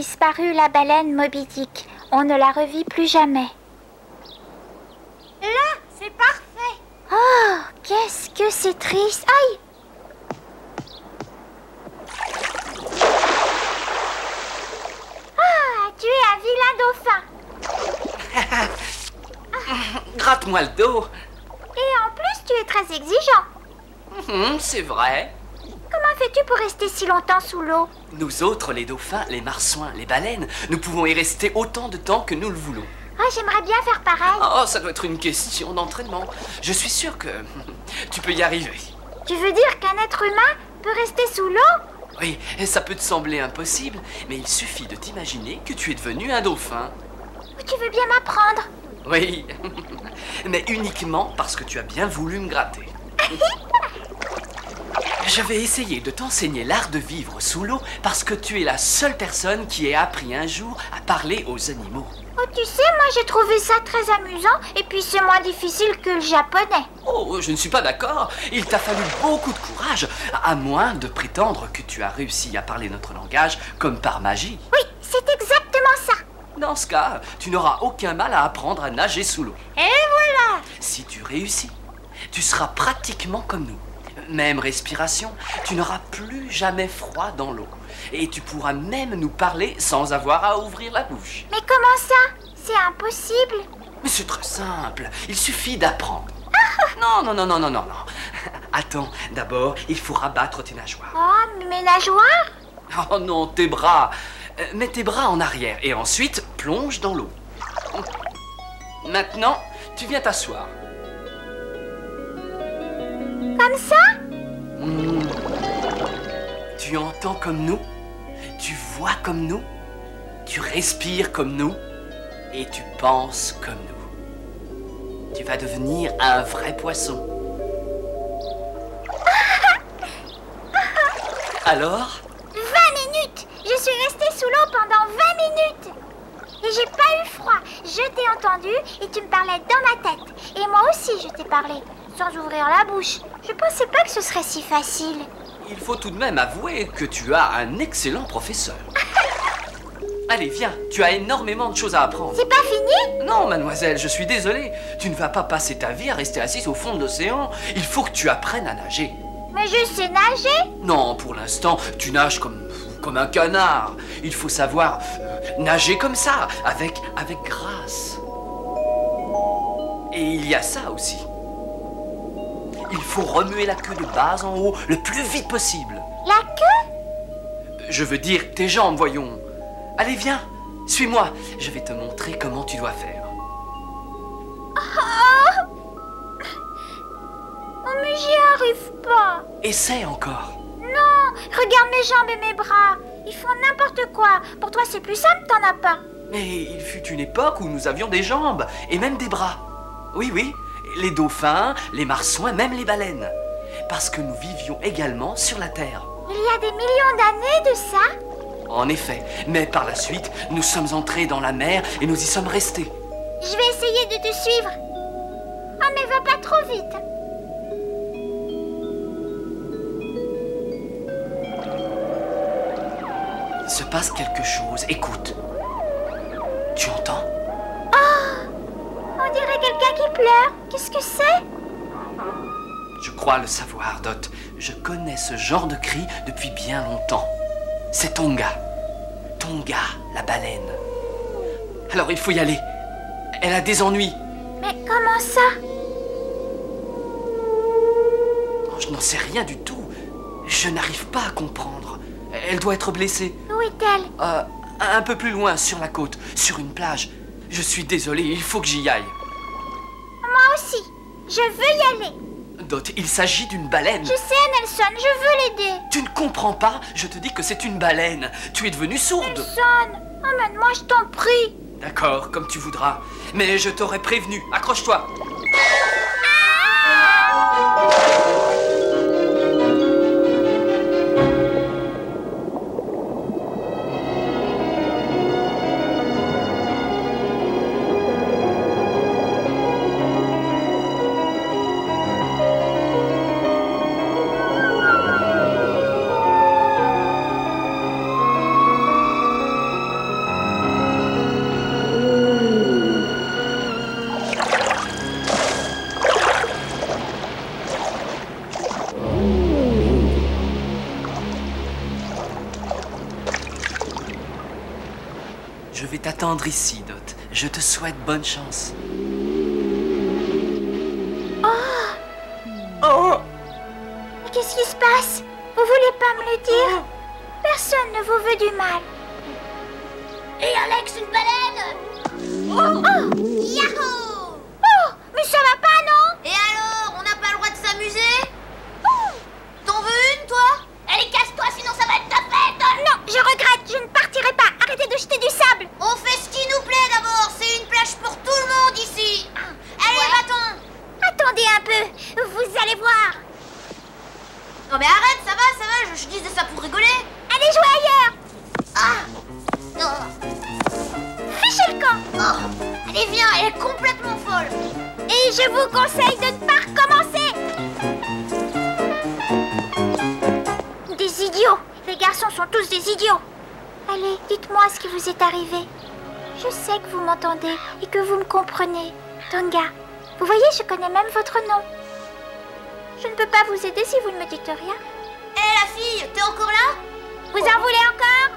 disparu la baleine Moby Dick. On ne la revit plus jamais. Là, c'est parfait. Oh, qu'est-ce que c'est triste. Aïe! Ah, tu es un vilain dauphin. Gratte-moi le dos. Et en plus, tu es très exigeant. C'est vrai. Comment fais-tu pour rester si longtemps sous l'eau? Nous autres, les dauphins, les marsouins, les baleines, nous pouvons y rester autant de temps que nous le voulons. Ah, j'aimerais bien faire pareil. Oh, ça doit être une question d'entraînement. Je suis sûr que tu peux y arriver. Tu veux dire qu'un être humain peut rester sous l'eau? Oui, ça peut te sembler impossible, mais il suffit de t'imaginer que tu es devenu un dauphin. Tu veux bien m'apprendre? Oui, mais uniquement parce que tu as bien voulu me gratter. Je vais essayer de t'enseigner l'art de vivre sous l'eau parce que tu es la seule personne qui ait appris un jour à parler aux animaux. Oh, tu sais, moi j'ai trouvé ça très amusant et puis c'est moins difficile que le japonais. Oh, je ne suis pas d'accord. Il t'a fallu beaucoup de courage, à moins de prétendre que tu as réussi à parler notre langage comme par magie. Oui, c'est exactement ça. Dans ce cas, tu n'auras aucun mal à apprendre à nager sous l'eau. Et voilà. Si tu réussis, tu seras pratiquement comme nous. Même respiration, tu n'auras plus jamais froid dans l'eau. Et tu pourras même nous parler sans avoir à ouvrir la bouche. Mais comment ça? C'est impossible. Mais c'est très simple, il suffit d'apprendre. Non, non, non, non, non, non, non. Attends, d'abord, il faut rabattre tes nageoires. Oh, mais mes nageoires? Oh non, tes bras. Mets tes bras en arrière et ensuite plonge dans l'eau. Maintenant, tu viens t'asseoir. Comme ça? Tu entends comme nous, tu vois comme nous, tu respires comme nous et tu penses comme nous. Tu vas devenir un vrai poisson. Alors? 20 minutes! Je suis restée sous l'eau pendant 20 minutes! Et j'ai pas eu froid. Je t'ai entendu et tu me parlais dans ma tête. Et moi aussi je t'ai parlé, sans ouvrir la bouche. Je pensais pas que ce serait si facile. Il faut tout de même avouer que tu as un excellent professeur. Allez, viens, tu as énormément de choses à apprendre. C'est pas fini? Non, mademoiselle, je suis désolé. Tu ne vas pas passer ta vie à rester assise au fond de l'océan. Il faut que tu apprennes à nager. Mais je sais nager. Non, pour l'instant, tu nages comme un canard. Il faut savoir nager comme ça, avec grâce. Et il y a ça aussi. Il faut remuer la queue de bas en haut le plus vite possible. La queue? Je veux dire tes jambes, voyons. Allez, viens, suis-moi. Je vais te montrer comment tu dois faire. Oh, mais j'y arrive pas. Essaie encore. Non, regarde mes jambes et mes bras. Ils font n'importe quoi. Pour toi, c'est plus simple, t'en as pas. Mais il fut une époque où nous avions des jambes et même des bras. Oui, oui, les dauphins, les marsouins, même les baleines. Parce que nous vivions également sur la Terre. Il y a des millions d'années de ça? En effet, mais par la suite, nous sommes entrés dans la mer et nous y sommes restés. Je vais essayer de te suivre. Oh, mais va pas trop vite. Il se passe quelque chose, écoute. Tu entends? On dirait quelqu'un qui pleure. Qu'est-ce que c'est? Je crois le savoir, Dot. Je connais ce genre de cri depuis bien longtemps. C'est Tonga. Tonga, la baleine. Alors il faut y aller. Elle a des ennuis. Mais comment ça? Oh, je n'en sais rien du tout. Je n'arrive pas à comprendre. Elle doit être blessée. Où est-elle? Un peu plus loin, sur la côte, sur une plage. Je suis désolé, il faut que j'y aille. Moi aussi. Je veux y aller. Dot, il s'agit d'une baleine. Je sais, Nelson, je veux l'aider. Tu ne comprends pas? Je te dis que c'est une baleine. Tu es devenue sourde. Nelson, emmène-moi, je t'en prie. D'accord, comme tu voudras. Mais je t'aurais prévenu. Accroche-toi. t'attendre ici, Dot. Je te souhaite bonne chance. Oh! Mais qu'est-ce qui se passe? Vous voulez pas me le dire? Personne ne vous veut du mal. Et Alex, une baleine! Oh! Yahoo! Oh! Mais ça va pas, non? Et alors, on n'a pas le droit de s'amuser? T'en veux une, toi? Allez, casse-toi, sinon ça va être ta fête! Non, je regrette, je ne partirai pas. Arrêtez de jeter du sable. On fait ce qui nous plaît d'abord, c'est une plage pour tout le monde ici! Allez, va-t'en! Attendez un peu, vous allez voir. Non mais arrête, ça va, je disais ça pour rigoler! Allez jouer ailleurs. Ah! Non! Fichez le camp. Oh! Allez, viens, elle est complètement folle! Et je vous conseille de ne pas recommencer. Des idiots. Les garçons sont tous des idiots. Allez, dites-moi ce qui vous est arrivé. Je sais que vous m'entendez et que vous me comprenez. Tonga, vous voyez, je connais même votre nom. Je ne peux pas vous aider si vous ne me dites rien. Hé, la fille, t'es encore là? Vous en voulez encore?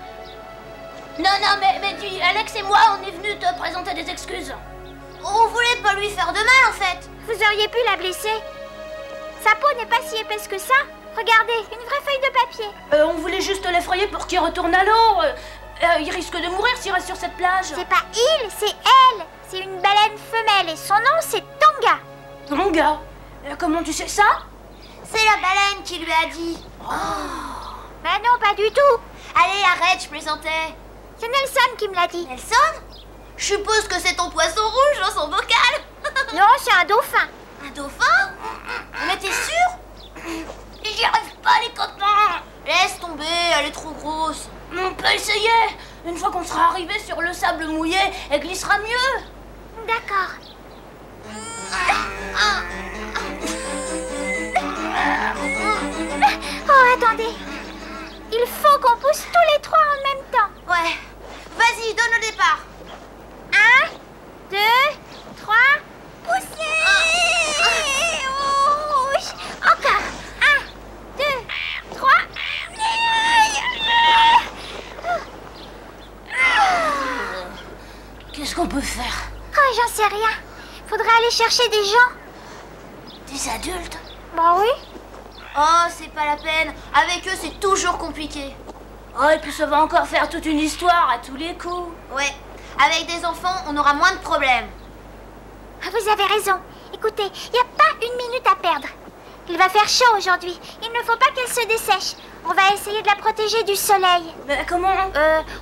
Non, mais dis, Alex et moi, on est venus te présenter des excuses. On voulait pas lui faire de mal, en fait. Vous auriez pu la blesser. Sa peau n'est pas si épaisse que ça. Regardez, une vraie feuille de papier. On voulait juste l'effrayer pour qu'il retourne à l'eau. Il risque de mourir s'il reste sur cette plage. C'est pas il, c'est elle. C'est une baleine femelle et son nom c'est Tonga. Tonga? Comment tu sais ça? C'est la baleine qui lui a dit. Mais non, pas du tout. Allez, arrête, je plaisantais. C'est Nelson qui me l'a dit. Nelson? Je suppose que c'est ton poisson rouge dans son bocal. Non, c'est un dauphin. Un dauphin? Mais t'es sûr? J'y arrive pas, les copains. Laisse tomber, elle est trop grosse. On peut essayer. Une fois qu'on sera arrivé sur le sable mouillé, elle glissera mieux. D'accord. Oh, attendez. Il faut qu'on pousse tous les trois en même temps. Ouais. Vas-y, donne le départ. 1, 2, 3, poussez. Ouch. Encore. 1, 2, 3. Qu'est-ce qu'on peut faire? Oh, j'en sais rien. Faudrait aller chercher des gens. Des adultes? Bah oui. Oh, c'est pas la peine. Avec eux, c'est toujours compliqué. Oh, et puis ça va encore faire toute une histoire à tous les coups. Ouais. Avec des enfants, on aura moins de problèmes. Vous avez raison. Écoutez, il n'y a pas une minute à perdre. Il va faire chaud aujourd'hui. Il ne faut pas qu'elle se dessèche. On va essayer de la protéger du soleil. Mais comment?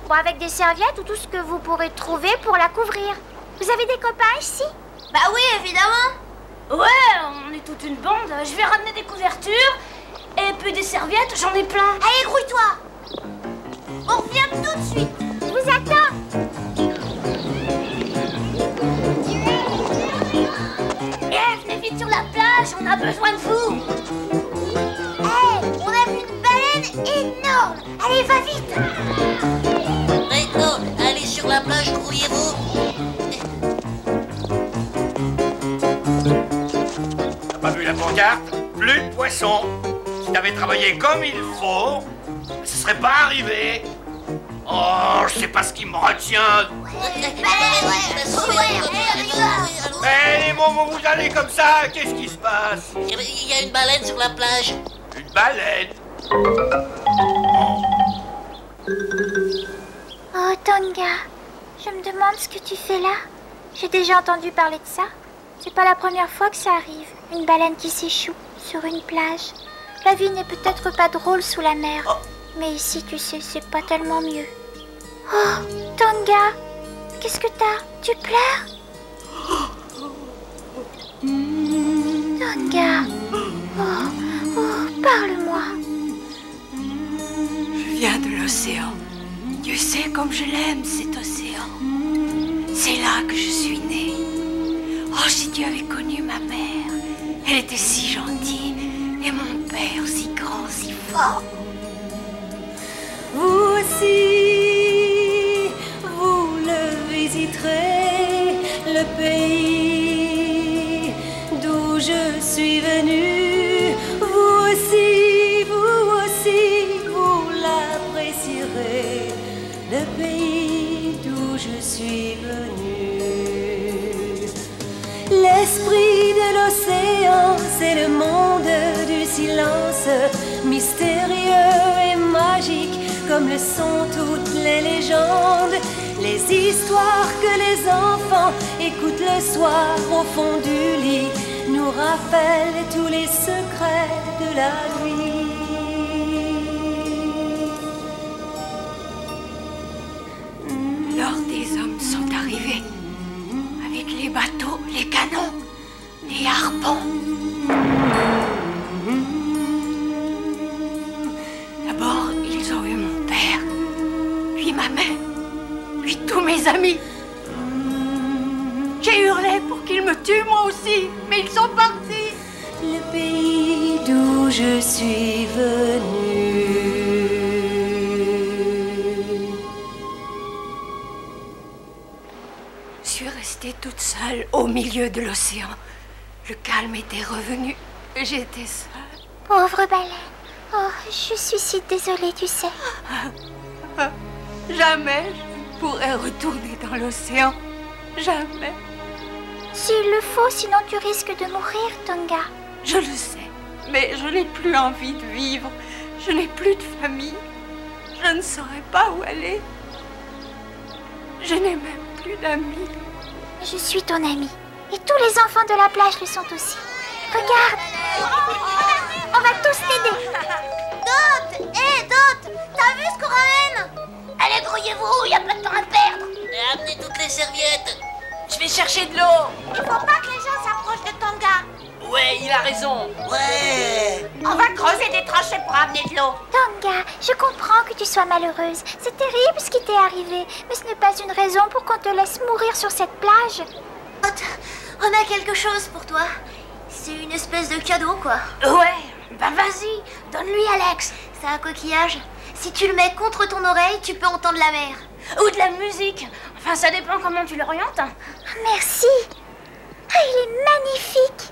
Bon, avec des serviettes ou tout ce que vous pourrez trouver pour la couvrir. Vous avez des copains ici? Bah oui, évidemment. Ouais, on est toute une bande. Je vais ramener des couvertures. Et puis des serviettes, j'en ai plein. Allez, grouille-toi. On revient tout de suite. Je vous attends. Venez vite sur la plage, on a besoin de vous. Hey, on a vu une baleine énorme. Allez, va vite. D'accord, allez sur la plage, grouillez-vous. T'as pas vu la pancarte? Plus de poissons. Si t'avais travaillé comme il faut, ce serait pas arrivé. Oh, je sais pas ce qui me retient. Mais les moments où vous allez comme ça, qu'est-ce qui se passe? Il y a une baleine sur la plage. Une baleine? Oh, Tonga, je me demande ce que tu fais là. J'ai déjà entendu parler de ça. C'est pas la première fois que ça arrive. Une baleine qui s'échoue sur une plage. La vie n'est peut-être pas drôle sous la mer. Mais ici, tu sais, c'est pas tellement mieux. Oh, Tonga, qu'est-ce que t'as? Tu pleures? Tonga, parle-moi. Je viens de l'océan. Dieu sait comme je l'aime, cet océan. C'est là que je suis née. Oh, si tu avais connu ma mère. Elle était si gentille. Et mon père, si grand, si fort. Vous aussi, vous le visiterez, le pays d'où je suis venue. Vous aussi, vous l'apprécierez, le pays d'où je suis suis venue. L'esprit de l'océan, c'est le monde du silence, mystérieux et magique, comme le sont toutes les légendes. Les histoires que les enfants écoutent le soir au fond du lit nous rappellent tous les secrets de la vie. Alors des hommes sont arrivés, avec les bateaux, les canons, les harpons. D'abord, ils ont eu mon père, puis ma mère, puis tous mes amis. J'ai hurlé pour qu'ils me tuent moi aussi, mais ils sont partis. Le pays d'où je suis venue. Je suis restée toute seule au milieu de l'océan. Le calme était revenu. J'étais seule. Pauvre baleine. Oh, je suis si désolée, tu sais. Jamais je pourrais retourner dans l'océan. Jamais. S'il le faut, sinon tu risques de mourir, Tonga. Je le sais, mais je n'ai plus envie de vivre. Je n'ai plus de famille. Je ne saurais pas où aller. Je n'ai même plus d'amis. Je suis ton amie. Et tous les enfants de la plage le sont aussi. Regarde. On va tous t'aider. Dot! Hé, Dot! T'as vu ce qu'on ramène? Allez, grouillez-vous, y a pas de temps à perdre. Et amenez toutes les serviettes. Je vais chercher de l'eau. Il faut pas que les gens s'approchent de Tonga. Ouais, il a raison. Ouais. On va creuser des tranchées pour amener de l'eau. Tonga, je comprends que tu sois malheureuse. C'est terrible ce qui t'est arrivé. Mais ce n'est pas une raison pour qu'on te laisse mourir sur cette plage. Dot, on a quelque chose pour toi. C'est une espèce de cadeau, quoi. Ouais, bah vas-y, donne-lui Alex. C'est un coquillage. Si tu le mets contre ton oreille, tu peux entendre la mer. Ou de la musique. Enfin, ça dépend comment tu l'orientes. Merci. Ah, il est magnifique.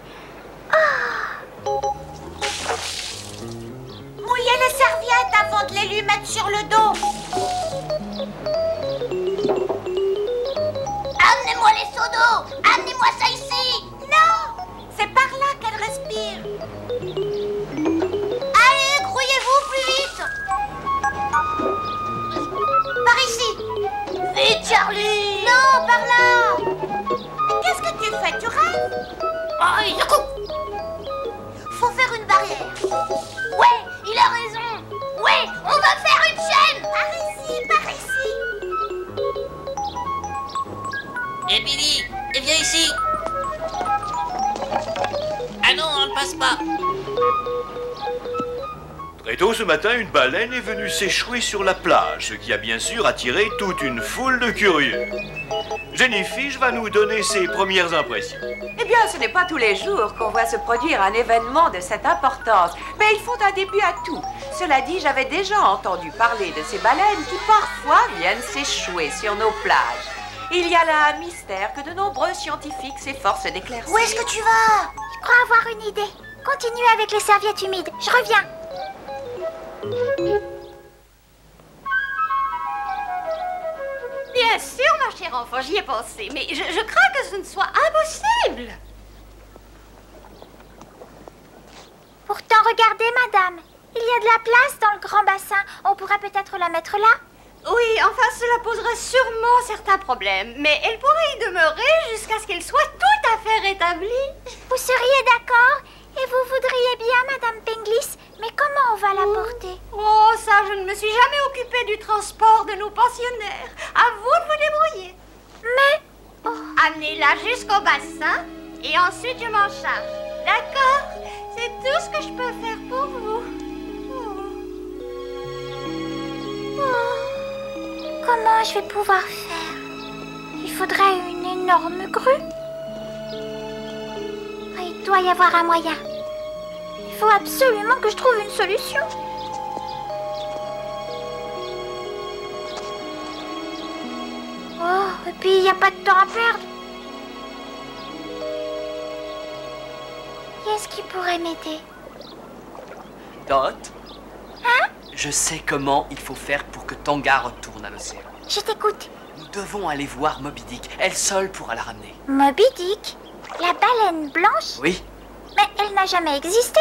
Mouillez les serviettes avant de les lui mettre sur le dos. Amenez-moi les seaux d'eau. Amenez-moi ça ici. Non, c'est par là qu'elle respire. Allez, grouillez-vous plus vite. Par ici. Vite, Charlie. Non, par là. Mais qu'est-ce que tu fais? Tu rêves? Oh, il le coupe. Faut faire une barrière. Ouais, il a raison. Ouais, on va faire une chaîne. Par ici, par ici. Et Billy, et viens ici. Ah non, on ne passe pas. Très tôt ce matin, une baleine est venue s'échouer sur la plage, ce qui a bien sûr attiré toute une foule de curieux. Jenny Fish va nous donner ses premières impressions. Eh bien, ce n'est pas tous les jours qu'on voit se produire un événement de cette importance. Mais ils font un début à tout. Cela dit, j'avais déjà entendu parler de ces baleines qui parfois viennent s'échouer sur nos plages. Il y a là un mystère que de nombreux scientifiques s'efforcent d'éclaircir. Où est-ce que tu vas? Je crois avoir une idée. Continue avec les serviettes humides. Je reviens. Bien sûr, ma chère enfant, j'y ai pensé, mais je crains que ce ne soit impossible. Pourtant, regardez, madame. Il y a de la place dans le grand bassin. On pourra peut-être la mettre là. Oui, enfin, cela poserait sûrement certains problèmes, mais elle pourrait y demeurer jusqu'à ce qu'elle soit tout à fait rétablie. Vous seriez d'accord? Et vous voudriez bien, madame Penglis. Mais comment on va la porter? Oh, ça, je ne me suis jamais occupée du transport de nos pensionnaires. À vous de vous débrouiller. Mais... Amenez-la jusqu'au bassin et ensuite je m'en charge. D'accord? C'est tout ce que je peux faire pour vous. Comment je vais pouvoir faire? Il faudrait une énorme grue. Il doit y avoir un moyen. Il faut absolument que je trouve une solution. Oh, et puis il n'y a pas de temps à perdre. Qui est-ce qui pourrait m'aider? Dot, Hein? je sais comment il faut faire pour que Tonga retourne à l'océan. Je t'écoute. Nous devons aller voir Moby Dick. Elle seule pourra la ramener. Moby Dick? La baleine blanche? Oui, Mais elle n'a jamais existé.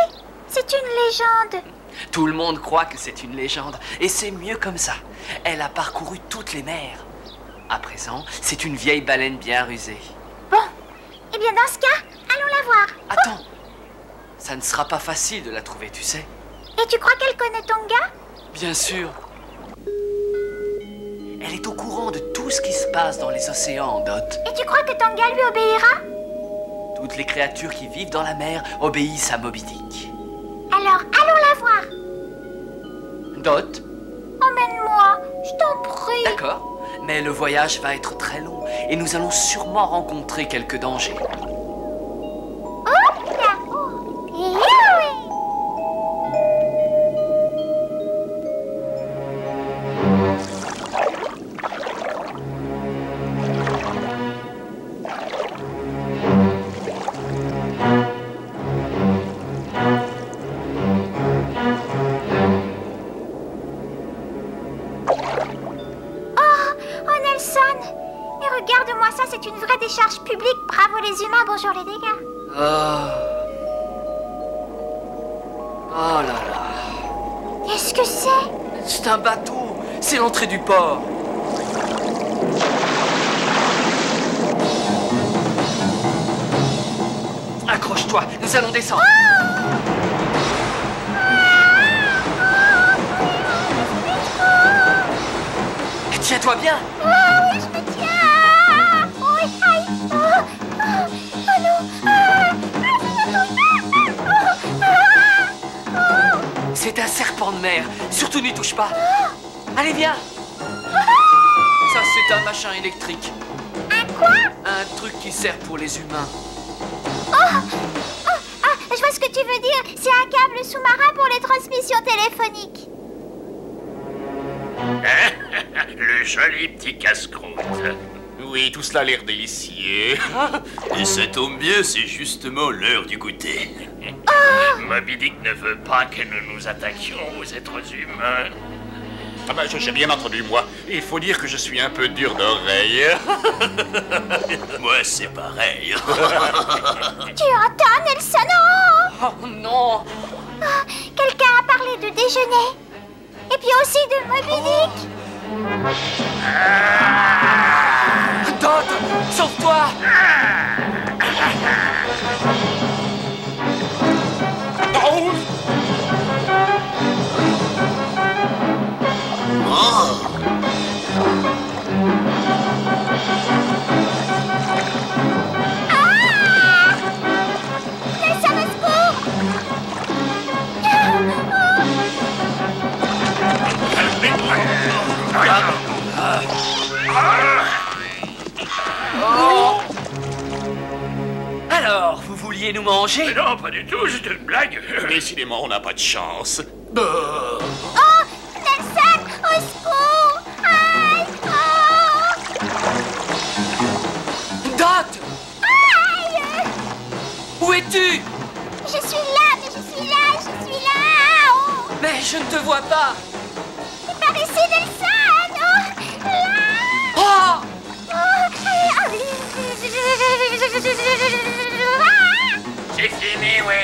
C'est une légende. tout le monde croit que c'est une légende. Et c'est mieux comme ça. Elle a parcouru toutes les mers. À présent, c'est une vieille baleine bien rusée. Bon, eh bien dans ce cas, allons la voir. Attends, ça ne sera pas facile de la trouver, tu sais. Et tu crois qu'elle connaît Tonga? Bien sûr. Elle est au courant de tout ce qui se passe dans les océans, Dot. Et tu crois que Tonga lui obéira? Toutes les créatures qui vivent dans la mer obéissent à Moby Dick. Alors, allons la voir. Dot, Emmène-moi, je t'en prie. d'accord. Mais le voyage va être très long et nous allons sûrement rencontrer quelques dangers. Hop là. Oh. Youhou. Regarde-moi ça, c'est une vraie décharge publique. Bravo les humains, bonjour les dégâts. Oh là là. Qu'est-ce que c'est? C'est un bateau. C'est l'entrée du port. Accroche-toi, nous allons descendre. Tiens-toi bien. Oh oui, je me tiens. Oh, aïe. Oh non. C'est un serpent de mer. Surtout n'y touche pas. Allez, viens. Ça, c'est un machin électrique. Un quoi? Un truc qui sert pour les humains. Je vois ce que tu veux dire. C'est un câble sous-marin pour les transmissions téléphoniques. Le joli petit casse-croûte. Oui, tout cela a l'air délicieux. Et ça tombe bien, c'est justement l'heure du goûter. Moby Dick ne veut pas que nous nous attaquions aux êtres humains. Ah ben, j'ai bien entendu, moi. Il faut dire que je suis un peu dur d'oreille. Moi, c'est pareil. Tu entends, Nelson? Oh non. Quelqu'un a parlé de déjeuner. Et puis aussi de Moby Dick. Dot, sauve-toi. Nelson, au secours. Alors, vous vouliez nous manger? Mais non, pas du tout, c'était une blague. Décidément, on n'a pas de chance. Oh, Nelson, au secours. Aïe. Dot, Aïe. où es-tu? Je suis là, mais je suis là, je suis là. Oh. Mais je ne te vois pas. Par ici, Nelson. Oh, là. Oh! C'est fini, oui.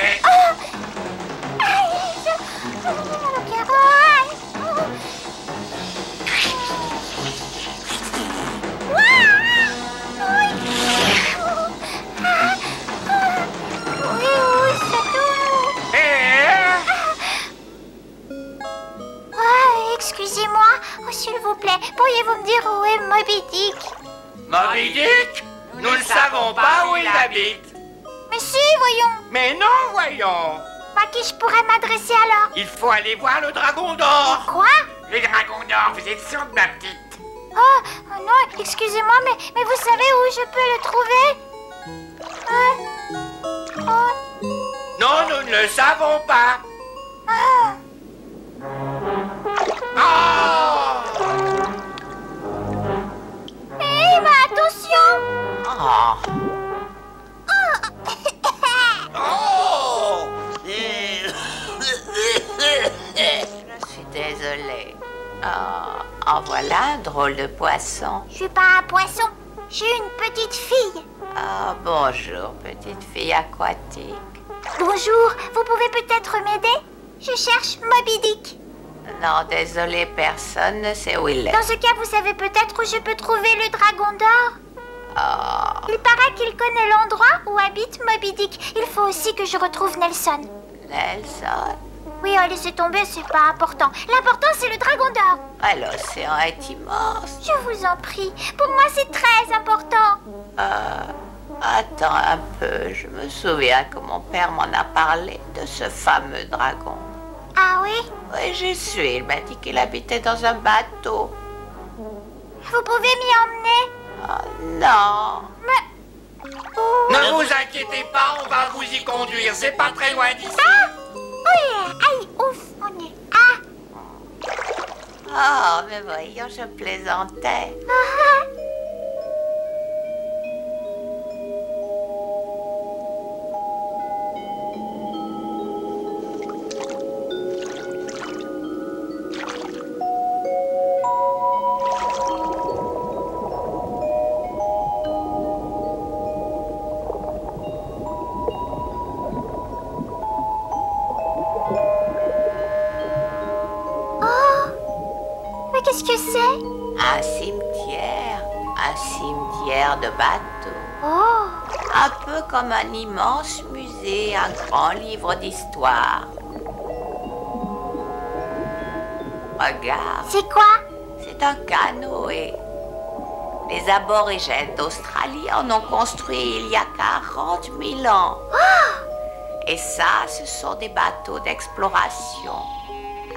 Excusez-moi, oh, s'il vous plaît, pourriez-vous me dire où est Moby Dick? Moby Dick? Nous ne savons pas où il habite. Mais si, voyons. Mais non, voyons. À qui je pourrais m'adresser alors? Il faut aller voir le dragon d'or. Quoi? Le dragon d'or, vous êtes sûre de ma petite? Oh non, excusez-moi, mais vous savez où je peux le trouver? Non, nous ne le savons pas. Ah. Oh! Hé, mais attention! Oh! Je suis désolée. En voilà un drôle. drôle de poisson. Je suis pas un poisson, je suis une petite fille. Ah, bonjour, petite fille aquatique. Bonjour, vous pouvez peut-être m'aider? Je cherche Moby Dick. Non, désolé, personne ne sait où il est. Dans ce cas, vous savez peut-être où je peux trouver le dragon d'or? Oh. Il paraît qu'il connaît l'endroit où habite Moby Dick. Il faut aussi que je retrouve Nelson. Nelson? Oui, laissez tomber, c'est pas important. L'important, c'est le dragon d'or. Ah, l'océan est immense. Je vous en prie. Pour moi, c'est très important. Attends un peu. Je me souviens que mon père m'en a parlé de ce fameux dragon. Ah oui? Oui, j'y suis. Il m'a dit qu'il habitait dans un bateau. Vous pouvez m'y emmener? Oh, non. Mais... Ne vous inquiétez pas, on va vous y conduire. C'est pas très loin d'ici. Ah! Oui, aïe, ouf, on y est. Ah! Oh, mais voyons, je plaisantais. Qu'est-ce que c'est? Un cimetière de bateaux. Oh! Un peu comme un immense musée, un grand livre d'histoire. Regarde. C'est quoi? C'est un canoë. Les aborigènes d'Australie en ont construit il y a 40 000 ans. Oh! Et ça, ce sont des bateaux d'exploration.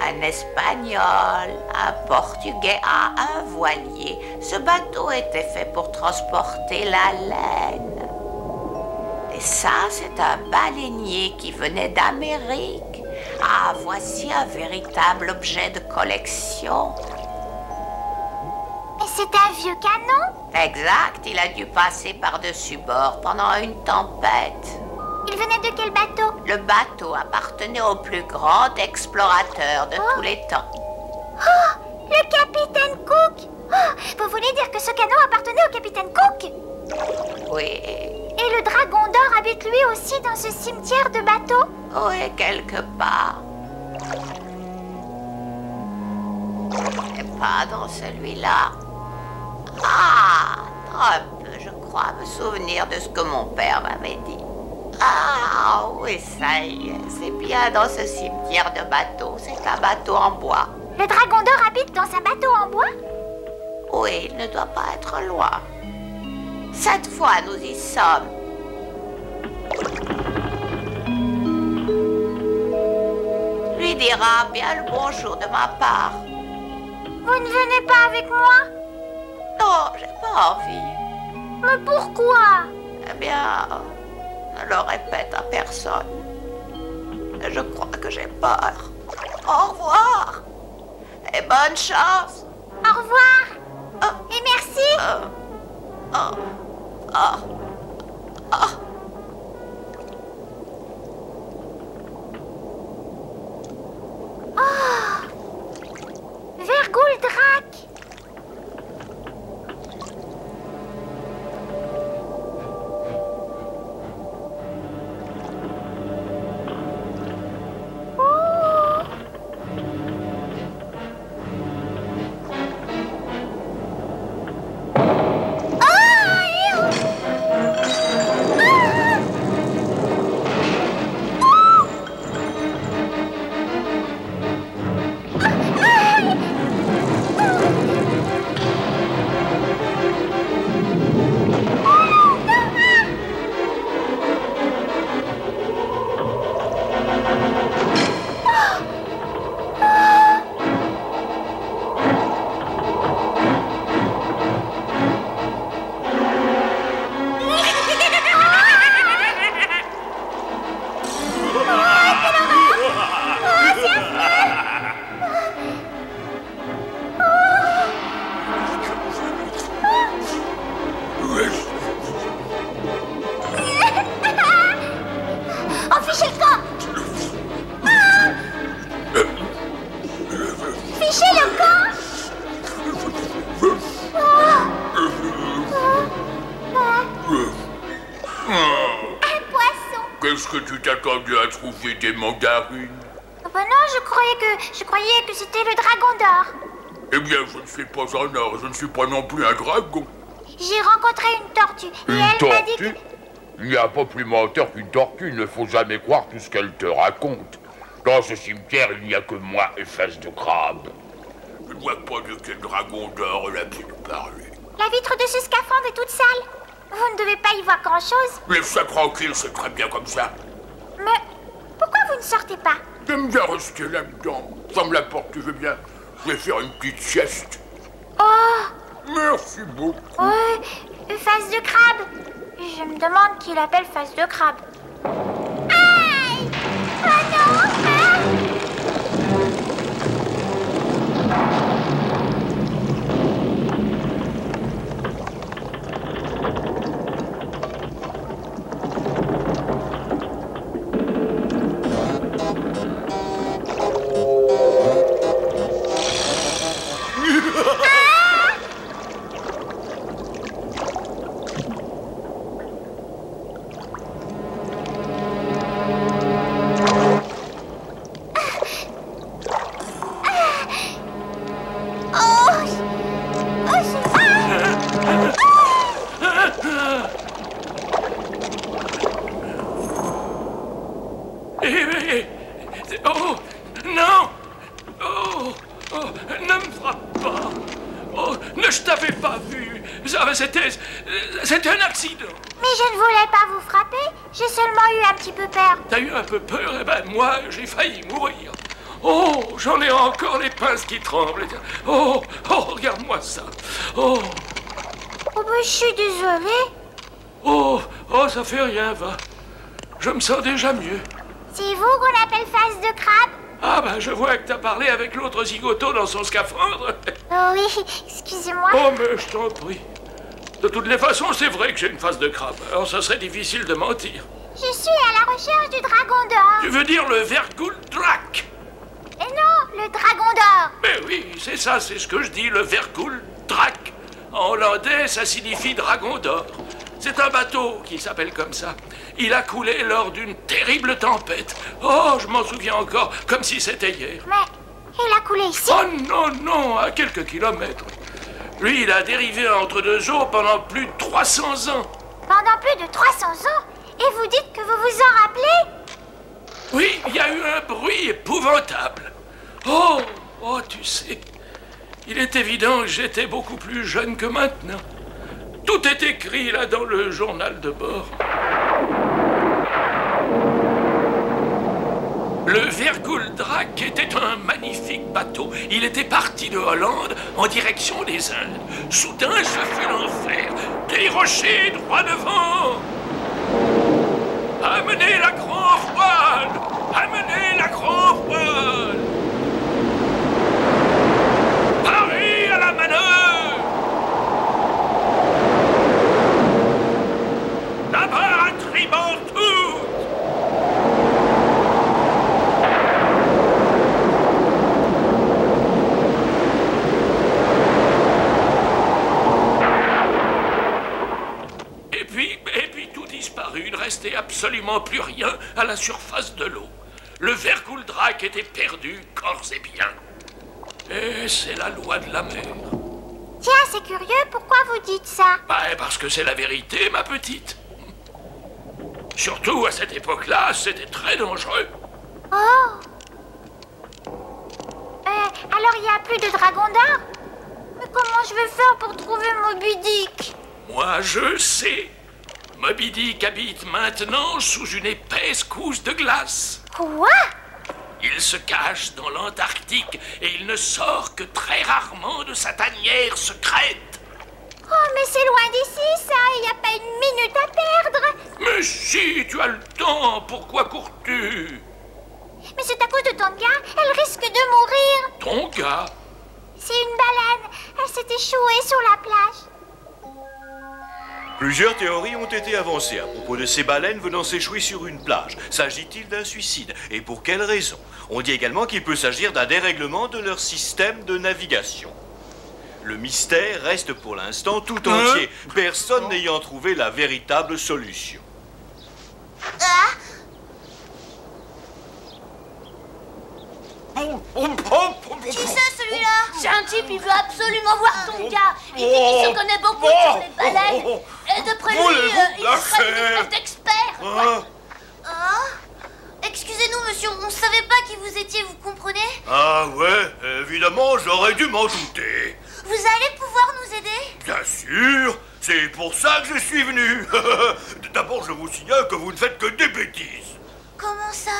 Un espagnol, un portugais a un voilier. Ce bateau était fait pour transporter la laine. Et ça, c'est un baleinier qui venait d'Amérique. Ah, voici un véritable objet de collection. Et c'est un vieux canon? Exact, il a dû passer par-dessus bord pendant une tempête. Il venait de quel bateau? Le bateau appartenait au plus grand explorateur de tous les temps. Oh! Le capitaine Cook! Oh! Vous voulez dire que ce canot appartenait au capitaine Cook? Oui. Et le dragon d'or habite lui aussi dans ce cimetière de bateaux? Oui, quelque part. Et pas dans celui-là. Ah! Un peu, je crois me souvenir de ce que mon père m'avait dit. Ah oui, ça y est, c'est bien dans ce cimetière de bateaux. C'est un bateau en bois. Le dragon d'or habite dans un bateau en bois? Oui, il ne doit pas être loin. Cette fois, nous y sommes. Lui dira bien le bonjour de ma part. Vous ne venez pas avec moi? Non, j'ai pas envie. Mais pourquoi? Eh bien... ne le répète à personne. Je crois que j'ai peur. Au revoir. Et bonne chance. Au revoir. Et merci. Vergouldrak. Est-ce que tu t'attendais à trouver des mandarines? Ben non, je croyais que c'était le dragon d'or. Eh bien, je ne suis pas un or, je ne suis pas non plus un dragon. J'ai rencontré une tortue et elle m'a dit que... Il n'y a pas plus menteur qu'une tortue, il ne faut jamais croire tout ce qu'elle te raconte. Dans ce cimetière, il n'y a que moi et Face de Crabe. Je ne vois pas de quel dragon d'or elle a pu nous parler. La vitre de ce scaphandre est toute sale. Vous ne devez pas y voir grand-chose. Laisse ça tranquille, c'est très bien comme ça. Mais pourquoi vous ne sortez pas? J'aime bien rester là-dedans. Ferme la porte, tu veux bien? Je vais faire une petite sieste. Oh! Merci beaucoup. Face de Crabe. Je me demande qui l'appelle Face de Crabe. Aïe! Oh non! Oh, non! Oh, ne me frappe pas! Oh, je t'avais pas vu! C'était un accident! Mais je ne voulais pas vous frapper, j'ai seulement eu un petit peu peur. T'as eu un peu peur? Eh ben, moi, j'ai failli mourir. Oh, j'en ai encore les pinces qui tremblent. Oh, regarde-moi ça. Oh, ben, je suis désolée. Oh, ça fait rien, va. Je me sens déjà mieux. C'est vous qu'on appelle Face de Crabe? Ah ben, je vois que t'as parlé avec l'autre zigoto dans son scaphandre. Oh oui, excusez-moi. Oh, mais je t'en prie. De toutes les façons, c'est vrai que j'ai une face de crabe. Alors, ça serait difficile de mentir. Je suis à la recherche du dragon d'or. Tu veux dire le Verguldrak? Mais non, le dragon d'or. Mais oui, c'est ça, c'est ce que je dis, le Verguldrak. En hollandais, ça signifie dragon d'or. C'est un bateau qui s'appelle comme ça. Il a coulé lors d'une terrible tempête. Oh, je m'en souviens encore, comme si c'était hier. Mais il a coulé ici? Oh non, non, à quelques kilomètres. Lui, il a dérivé entre deux eaux pendant plus de 300 ans. Pendant plus de 300 ans? Et vous dites que vous vous en rappelez? Oui, il y a eu un bruit épouvantable. Oh, tu sais, il est évident que j'étais beaucoup plus jeune que maintenant. Tout est écrit là dans le journal de bord. Le Verguldrak était un magnifique bateau. Il était parti de Hollande en direction des Indes. Soudain, ce fut l'enfer. Des rochers droit devant. Amenez la grand voile! Amenez la grand voile! Paris à la manœuvre! Là-bas, à tribord tout! Et puis tout disparut, il ne restait absolument plus rien à la surface de l'eau. Le Verguldrak était perdu, corps et bien. Et c'est la loi de la mer. Tiens, c'est curieux, pourquoi vous dites ça? Parce que c'est la vérité, ma petite. Surtout à cette époque-là, c'était très dangereux. Oh! Alors il n'y a plus de dragon d'or? Mais comment je vais faire pour trouver Moby Dick? Moi, je sais. Moby Dick habite maintenant sous une épaisse couche de glace. Quoi? Il se cache dans l'Antarctique et il ne sort que très rarement de sa tanière secrète. Oh, mais c'est loin d'ici, ça. Il n'y a pas une minute à perdre. Mais si, tu as le temps. Pourquoi cours-tu? Mais c'est à cause de ton gars. Elle risque de mourir. Ton gars? C'est une baleine. Elle s'est échouée sur la plage. Plusieurs théories ont été avancées à propos de ces baleines venant s'échouer sur une plage. S'agit-il d'un suicide? Et pour quelle raison? On dit également qu'il peut s'agir d'un dérèglement de leur système de navigation. Le mystère reste pour l'instant tout entier, personne n'ayant trouvé la véritable solution. Qui c'est celui-là? C'est un type, il veut absolument voir ton gars. Il dit qu'il se connaît beaucoup sur les baleines. Et d'après lui, il serait une espèce d'expert. Excusez-nous, monsieur, on ne savait pas qui vous étiez, vous comprenez? Ah ouais, évidemment, j'aurais dû m'en douter. Vous allez pouvoir nous aider? Bien sûr, c'est pour ça que je suis venu. D'abord, je vous signale que vous ne faites que des bêtises. Comment ça?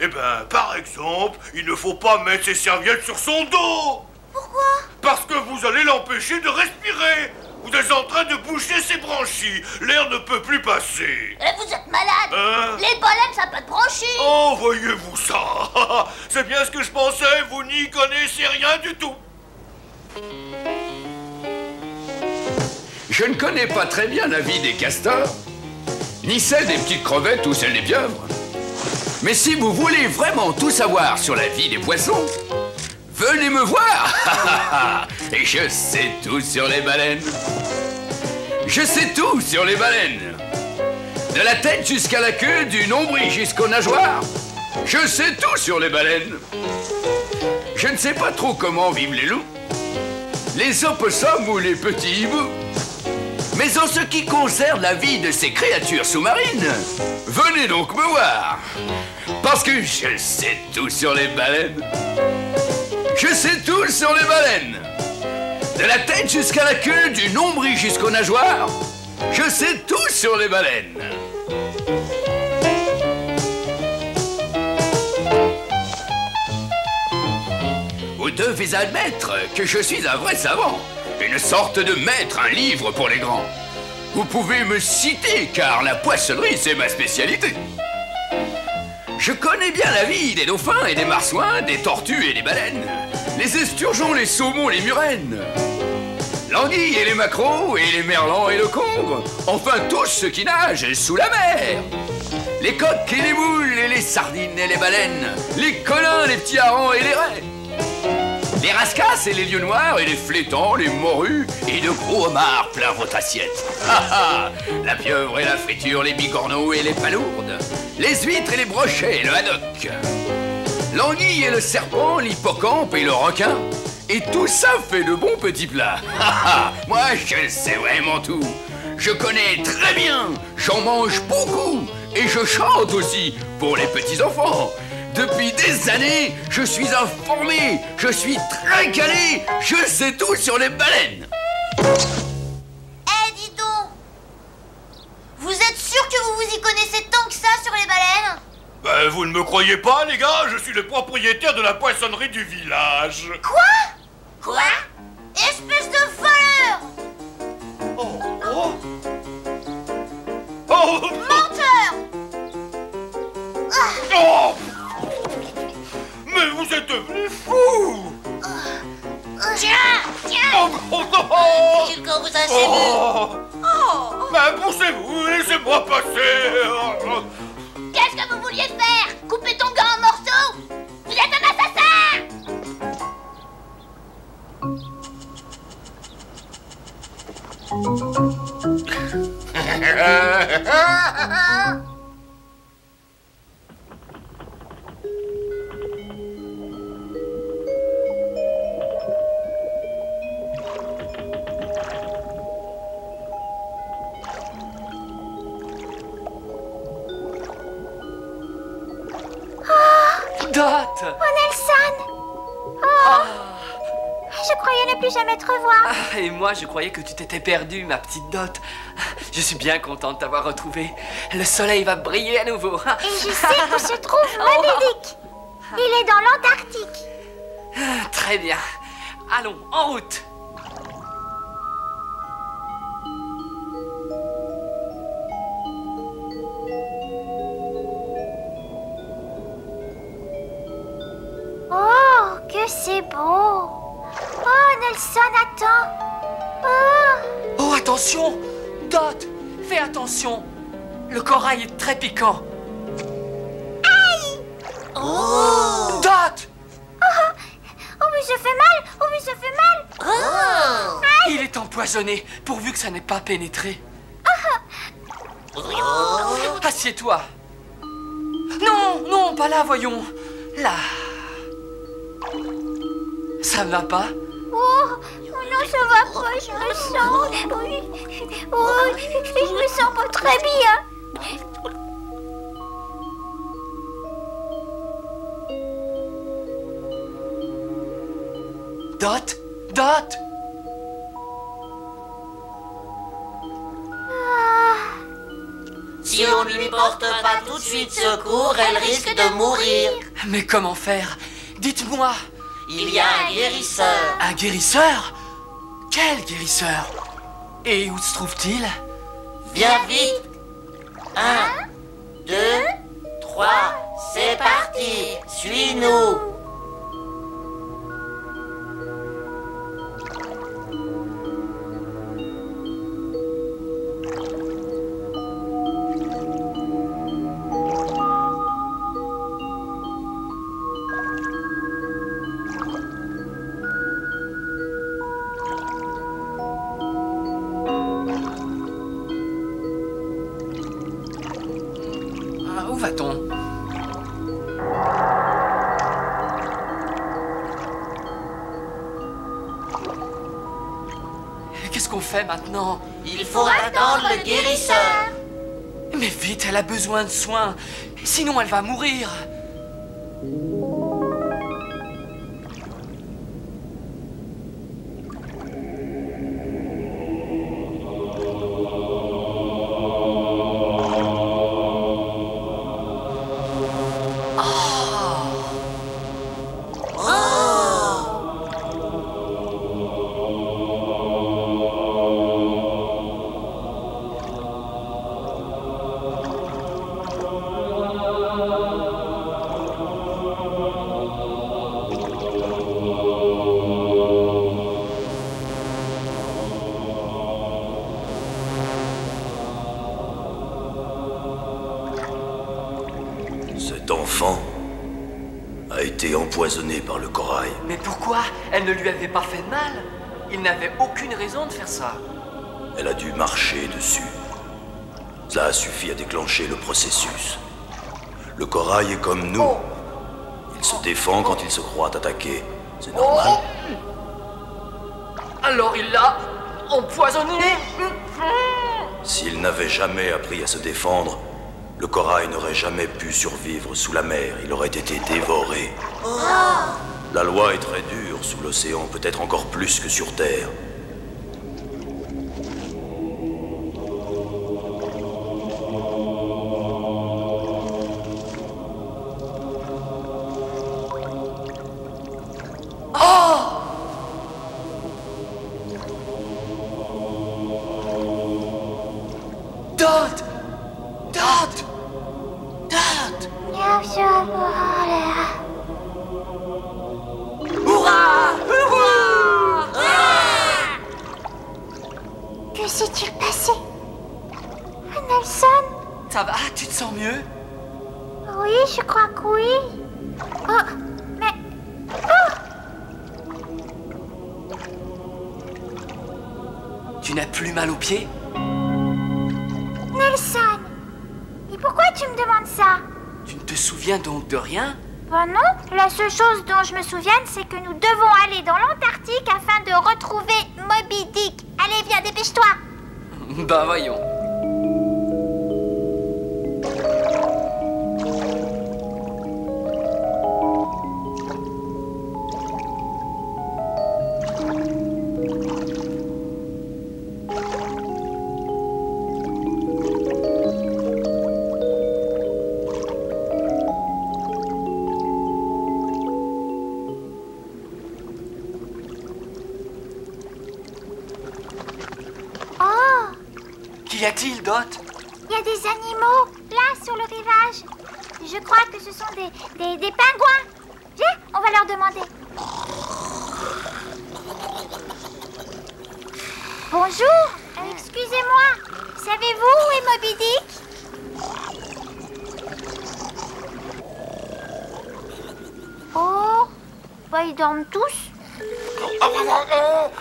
Eh ben, par exemple, il ne faut pas mettre ses serviettes sur son dos. Pourquoi? Parce que vous allez l'empêcher de respirer. Vous êtes en train de boucher ses branchies. L'air ne peut plus passer. Et vous êtes malade. Hein? Les baleines, ça peut te brancher. Oh, voyez-vous ça. C'est bien ce que je pensais, vous n'y connaissez rien du tout. Je ne connais pas très bien la vie des castors, ni celle des petites crevettes ou celle des pieuvres. Mais si vous voulez vraiment tout savoir sur la vie des poissons, venez me voir. Et je sais tout sur les baleines. Je sais tout sur les baleines. De la tête jusqu'à la queue, du nombril jusqu'aux nageoires. Je sais tout sur les baleines. Je ne sais pas trop comment vivent les loups, les opossums ou les petits hiboux. Mais en ce qui concerne la vie de ces créatures sous-marines, venez donc me voir. Parce que je sais tout sur les baleines. Je sais tout sur les baleines. De la tête jusqu'à la queue, du nombril jusqu'aux nageoires. Je sais tout sur les baleines. Vous devez admettre que je suis un vrai savant. Une sorte de maître, un livre pour les grands. Vous pouvez me citer, car la poissonnerie, c'est ma spécialité. Je connais bien la vie des dauphins et des marsouins, des tortues et des baleines, les esturgeons, les saumons, les murènes, l'anguille et les maquereaux, et les merlans et le congre, enfin tous ceux qui nagent sous la mer. Les coques et les moules, et les sardines et les baleines, les colins, les petits harengs et les raies, les rascasses et les lieux noirs, et les flétans, les morues, et de gros homards plein votre assiette. La pieuvre et la friture, les bigorneaux et les palourdes, les huîtres et les brochets et le haddock, l'anguille et le serpent, l'hippocampe et le requin. Et tout ça fait de bons petits plats. Moi, je sais vraiment tout. Je connais très bien, j'en mange beaucoup, et je chante aussi pour les petits-enfants. Depuis des années, je suis informé, je suis très calé, je sais tout sur les baleines. Eh, dis donc, vous êtes sûr que vous vous y connaissez tant que ça sur les baleines? Ben, vous ne me croyez pas, les gars? Je suis le propriétaire de la poissonnerie du village. Quoi? Espèce de voleur! Oh! Menteur! Oh! Mais vous êtes devenus fous! Tiens! J'ai le corps vous assez vu. Ben, poussez-vous, laissez-moi passer! Qu'est-ce que vous vouliez faire? Couper ton gars en morceaux? Vous êtes un assassin! Dot! Oh, Nelson! Oh! Je croyais ne plus jamais te revoir. Et moi, je croyais que tu t'étais perdue, ma petite Dot. Je suis bien contente de t'avoir retrouvée. Le soleil va briller à nouveau. Et je sais où se trouve Moby-Dick. Il est dans l'Antarctique. Très bien. Allons, en route. Oh, que c'est beau. Oh, Nelson, attends. Oh. Oh, attention! Dot, fais attention. Le corail est très piquant. Aïe! Oh! Dot! Oh, mais ça fait mal. Oh, mais ça fait mal. Oh! Il est empoisonné, pourvu que ça n'ait pas pénétré. Assieds-toi. Non, non, pas là, voyons. Là. Ça ne va pas? Oh non, ça va pas, je me sens... Oui. Oh, je me sens pas très bien. Dot? Dot? Si on ne lui porte pas tout de suite secours, elle risque de mourir. Mais comment faire? Dites-moi. Il y a un guérisseur. Un guérisseur? Quel guérisseur? Et où se trouve-t-il? Viens vite. 1, 2, 3, c'est parti. Suis-nous. Où va-t-on? Qu'est-ce qu'on fait maintenant? Il faut attendre le guérisseur. Mais vite, elle a besoin de soins. Sinon, elle va mourir. Cet enfant a été empoisonné par le corail. Mais pourquoi? Elle ne lui avait pas fait de mal. Il n'avait aucune raison de faire ça. Elle a dû marcher dessus. Cela a suffi à déclencher le processus. Le corail est comme nous. Il se défend quand il se croit attaqué. C'est normal. Alors il l'a empoisonné. S'il n'avait jamais appris à se défendre, le corail n'aurait jamais pu survivre sous la mer. Il aurait été dévoré. La loi est très dure sous l'océan, peut-être encore plus que sur Terre. Dot! Dot! Dot! Hurrah! Hurrah! Que s'est-il passé? Nelson? Ça va? Tu te sens mieux? Oui, je crois que oui. Oh, mais... Oh! Tu n'as plus mal aux pieds? Nelson! Et pourquoi tu me demandes ça? Tu ne te souviens donc de rien? Ben non, la seule chose dont je me souviens, c'est que nous devons aller dans l'Antarctique afin de retrouver Moby Dick. Allez, viens, dépêche-toi! Ben voyons. Qu'y a-t-il, Dot? Il y a des animaux, là, sur le rivage. Je crois que ce sont des pingouins. Viens, on va leur demander. Bonjour, excusez-moi. Savez-vous où est Moby Dick? Oh, bah ils dorment tous.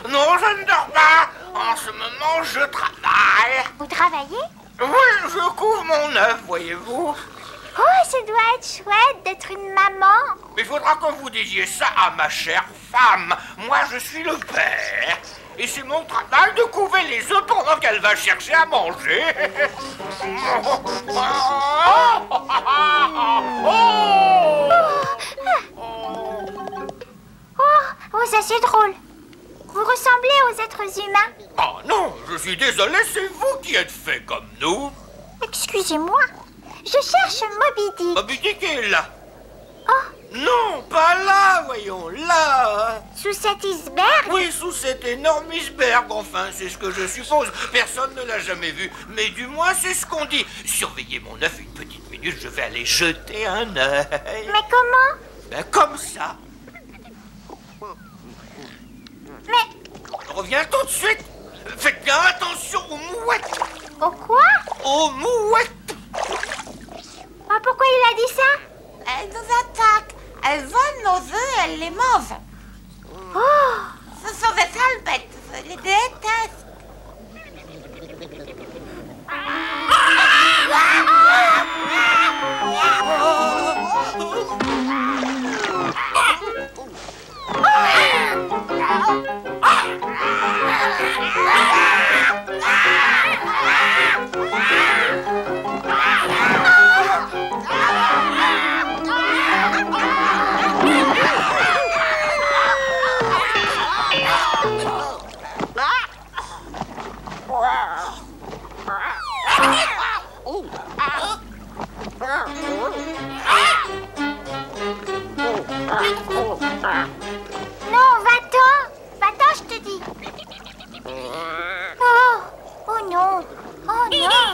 Non, je ne dors pas. En ce moment, je travaille. Vous travaillez? Oui, je couvre mon œuf, voyez-vous. Oh, ça doit être chouette d'être une maman. Il faudra que vous disiez ça à ma chère femme. Moi, je suis le père. Et c'est mon travail de couver les œufs pendant qu'elle va chercher à manger. Oh, ça c'est drôle. Vous ressemblez aux êtres humains. Oh non, je suis désolé, c'est vous qui êtes fait comme nous. Excusez-moi, je cherche Moby Dick. Moby Dick est là. Oh. Non, pas là, voyons, là. Sous cet iceberg? Oui, sous cet énorme iceberg, enfin, c'est ce que je suppose. Personne ne l'a jamais vu, mais du moins c'est ce qu'on dit. Surveillez mon œuf une petite minute, je vais aller jeter un œil. Mais comment? Ben comme ça. Mais... Reviens tout de suite. Faites bien attention aux mouettes. Au quoi? Aux mouettes. Ah, pourquoi il a dit ça? Elles nous attaquent. Elles volent nos œufs et elles les mangent. Oh! Ce sont des sales bêtes. Je les déteste. Non, va-t'en! Va-t'en, je te dis! Oh! Oh non! Oh non!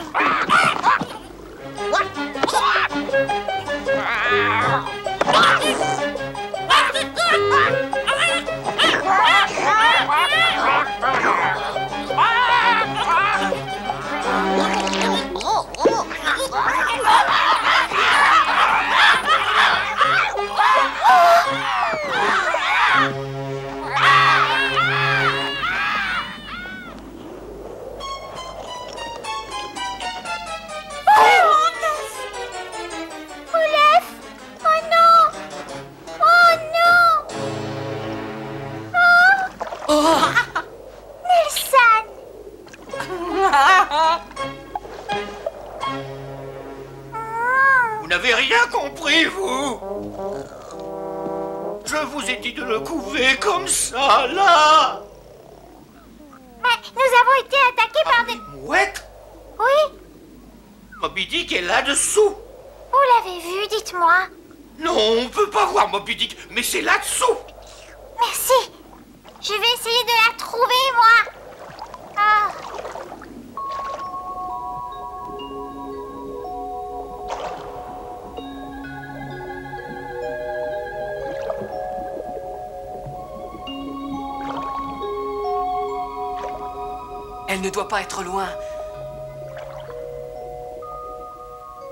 Vous n'avez rien compris, vous? Je vous ai dit de le couver comme ça, là. Mais nous avons été attaqués par des... Mouettes? Oui? Moby Dick est là-dessous. Vous l'avez vu, dites-moi. Non, on peut pas voir Moby Dick, mais c'est là-dessous. Merci. Je vais essayer de la trouver, moi. Ah. Elle ne doit pas être loin.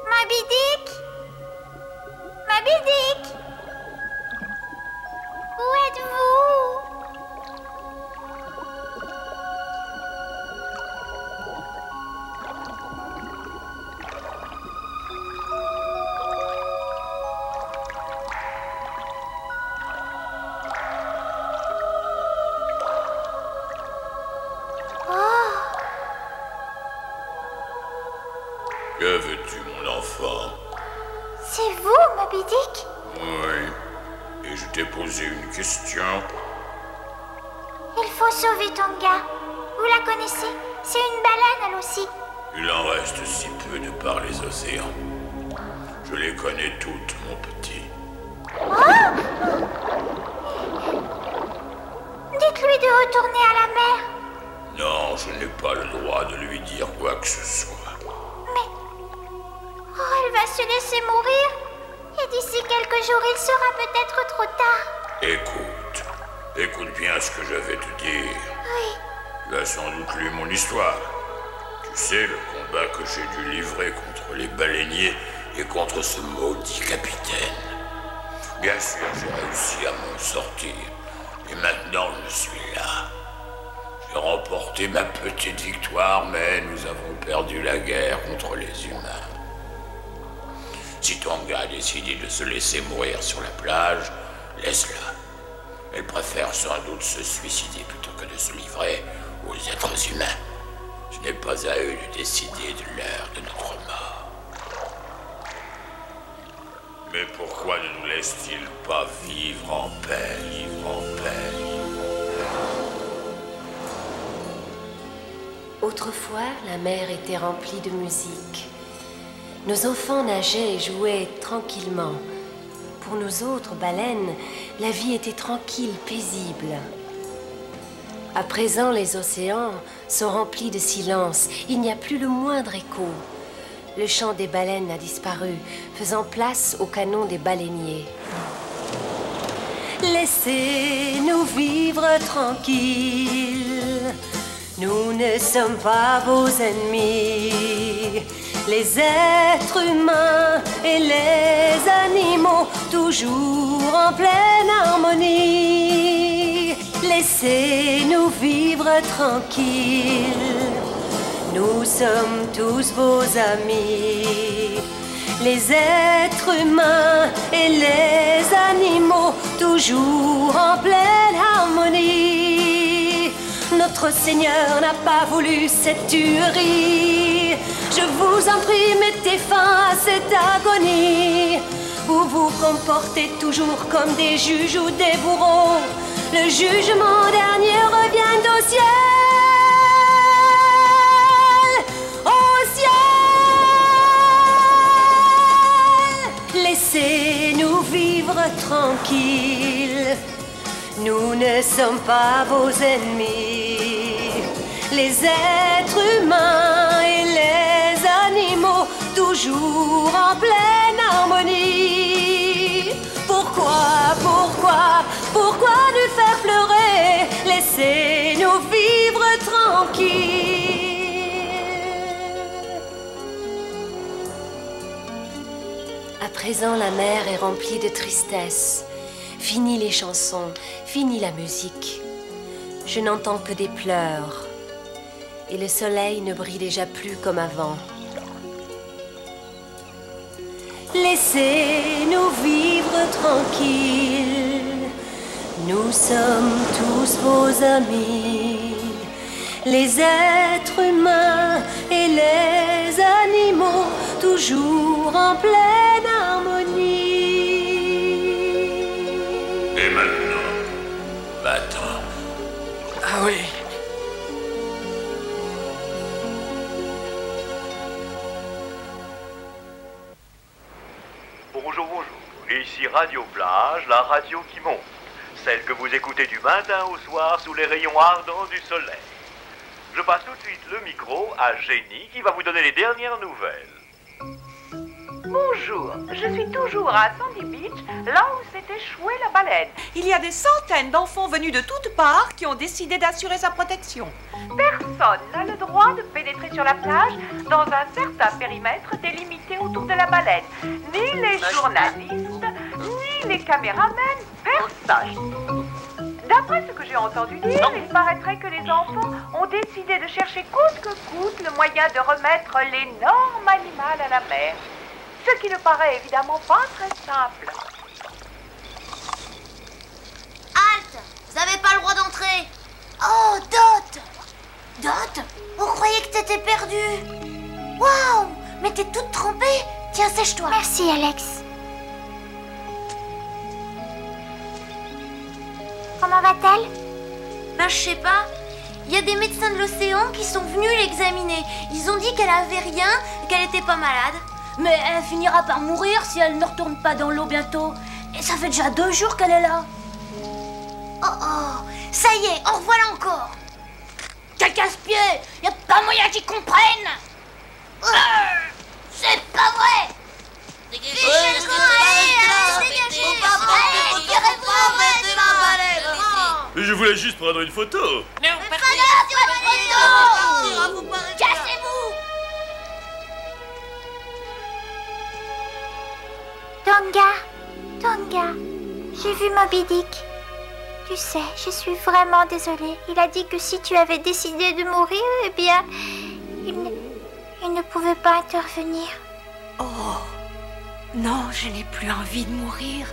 Moby Dick? Moby Dick? Où êtes-vous? Que veux-tu, mon enfant? C'est vous, Moby Dick? Oui. Et je t'ai posé une question. Il faut sauver Tonga. Vous la connaissez? C'est une baleine, elle aussi. Il en reste si peu de par les océans. Je les connais toutes, mon petit. Oh! Dites-lui de retourner à la mer. Non, je n'ai pas le droit de lui dire quoi que ce soit. Oh, elle va se laisser mourir. Et d'ici quelques jours, il sera peut-être trop tard. Écoute bien ce que je vais te dire. Oui. Tu as sans doute lu mon histoire. Tu sais, le combat que j'ai dû livrer contre les baleiniers et contre ce maudit capitaine. Bien sûr, j'ai réussi à m'en sortir. Et maintenant, je suis là. J'ai remporté ma petite victoire, mais nous avons perdu la guerre contre les humains. Si Tonga a décidé de se laisser mourir sur la plage, laisse-la. Elle préfère sans doute se suicider plutôt que de se livrer aux êtres humains. Ce n'est pas à eux de décider de l'heure de notre mort. Mais pourquoi ne nous laisse-t-il pas vivre en paix, vivre en paix, vivre en paix? Autrefois, la mer était remplie de musique. Nos enfants nageaient et jouaient tranquillement. Pour nous autres baleines, la vie était tranquille, paisible. À présent, les océans sont remplis de silence. Il n'y a plus le moindre écho. Le chant des baleines a disparu, faisant place au canon des baleiniers. Laissez-nous vivre tranquilles. Nous ne sommes pas vos ennemis. Les êtres humains et les animaux, toujours en pleine harmonie. Laissez-nous vivre tranquilles. Nous sommes tous vos amis. Les êtres humains et les animaux, toujours en pleine harmonie. Notre Seigneur n'a pas voulu cette tuerie. Je vous en prie, mettez fin à cette agonie. Vous vous comportez toujours comme des juges ou des bourreaux. Le jugement dernier revient au ciel. Laissez-nous vivre tranquilles. Nous ne sommes pas vos ennemis. Les êtres humains et les animaux, toujours en pleine harmonie. Pourquoi nous faire pleurer? Laissez-nous vivre tranquilles. À présent, la mer est remplie de tristesse. Fini les chansons, fini la musique. Je n'entends que des pleurs. Et le soleil ne brille déjà plus comme avant. Laissez-nous vivre tranquilles. Nous sommes tous vos amis. Les êtres humains et les animaux, toujours en pleine harmonie. Et maintenant, va-t'en. Ah oui. Bonjour, bonjour. Ici Radio Plage, la radio qui monte. Celle que vous écoutez du matin au soir sous les rayons ardents du soleil. Je passe tout de suite le micro à Jenny qui va vous donner les dernières nouvelles. Bonjour, je suis toujours à Sandy Beach, là où s'est échouée la baleine. Il y a des centaines d'enfants venus de toutes parts qui ont décidé d'assurer sa protection. Personne n'a le droit de pénétrer sur la plage dans un certain périmètre délimité autour de la baleine. Ni les journalistes, ni les caméramans, personne. D'après ce que j'ai entendu dire, il paraîtrait que les enfants ont décidé de chercher coûte que coûte le moyen de remettre l'énorme animal à la mer. Ce qui ne paraît évidemment pas très simple. Halte! Vous n'avez pas le droit d'entrer. Oh, Dot! Dot, on croyait que t'étais perdue. Waouh! Mais t'es toute trempée. Tiens, sèche-toi. Merci, Alex. Comment va-t-elle? Ben, je sais pas. Il y a des médecins de l'océan qui sont venus l'examiner. Ils ont dit qu'elle avait rien et qu'elle était pas malade. Mais elle finira par mourir si elle ne retourne pas dans l'eau bientôt. Et ça fait déjà 2 jours qu'elle est là. Oh oh, ça y est, en revoilà encore. Quel casse-pied! Y a pas moyen qu'ils comprennent. C'est pas vrai. Dégagez-vous, allez, dégagez. Mais je voulais juste prendre une photo. Cassez-vous. Tonga, j'ai vu Moby Dick. Tu sais, je suis vraiment désolée. Il a dit que si tu avais décidé de mourir, eh bien, il ne pouvait pas intervenir. Oh, non, je n'ai plus envie de mourir.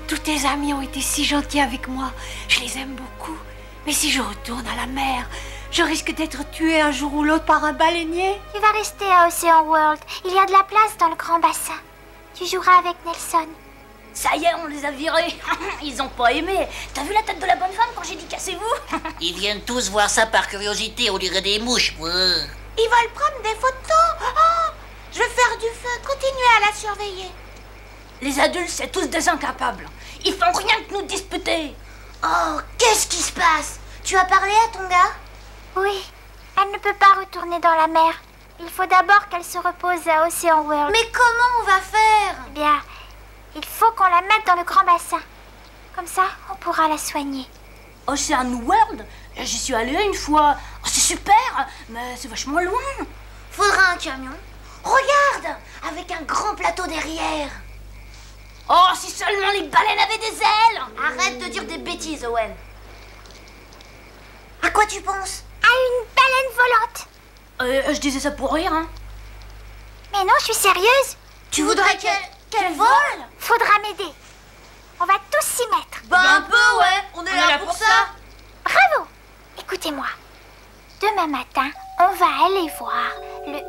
Tous tes amis ont été si gentils avec moi. Je les aime beaucoup. Mais si je retourne à la mer, je risque d'être tuée un jour ou l'autre par un baleinier. Tu vas rester à Ocean World. Il y a de la place dans le grand bassin. Tu joueras avec Nelson. Ça y est, on les a virés. Ils ont pas aimé. T'as vu la tête de la bonne femme quand j'ai dit cassez-vous? Ils viennent tous voir ça par curiosité, on dirait des mouches. Ils veulent prendre des photos. Oh, je vais faire du feu. Continuez à la surveiller. Les adultes, c'est tous des incapables. Ils font rien que nous disputer. Oh, qu'est-ce qui se passe? Tu as parlé à ton gars? Oui, elle ne peut pas retourner dans la mer. Il faut d'abord qu'elle se repose à Ocean World. Mais comment on va faire? Eh bien, il faut qu'on la mette dans le grand bassin. Comme ça, on pourra la soigner. Ocean World? J'y suis allée une fois. Oh, c'est super, mais c'est vachement loin. Faudra un camion. Regarde, avec un grand plateau derrière. Oh, si seulement les baleines avaient des ailes! Arrête de dire des bêtises, Owen. À quoi tu penses? À une baleine volante. Je disais ça pour rire, hein. Mais non, je suis sérieuse. Tu voudrais qu'elle vole? Faudra m'aider. On va tous s'y mettre. Un peu, ouais. On est là pour ça. Bravo. Écoutez-moi. Demain matin, on va aller voir le...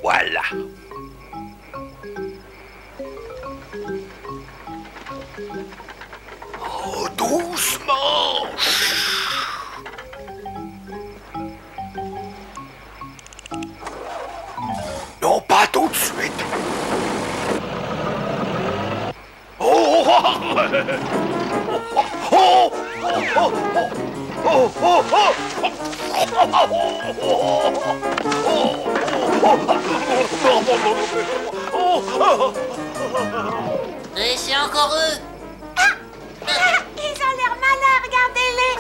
Voilà. Oh, doucement. Non, pas tout de suite. Oh, oh, Et c'est encore eux. Ils ont l'air malins, regardez-les.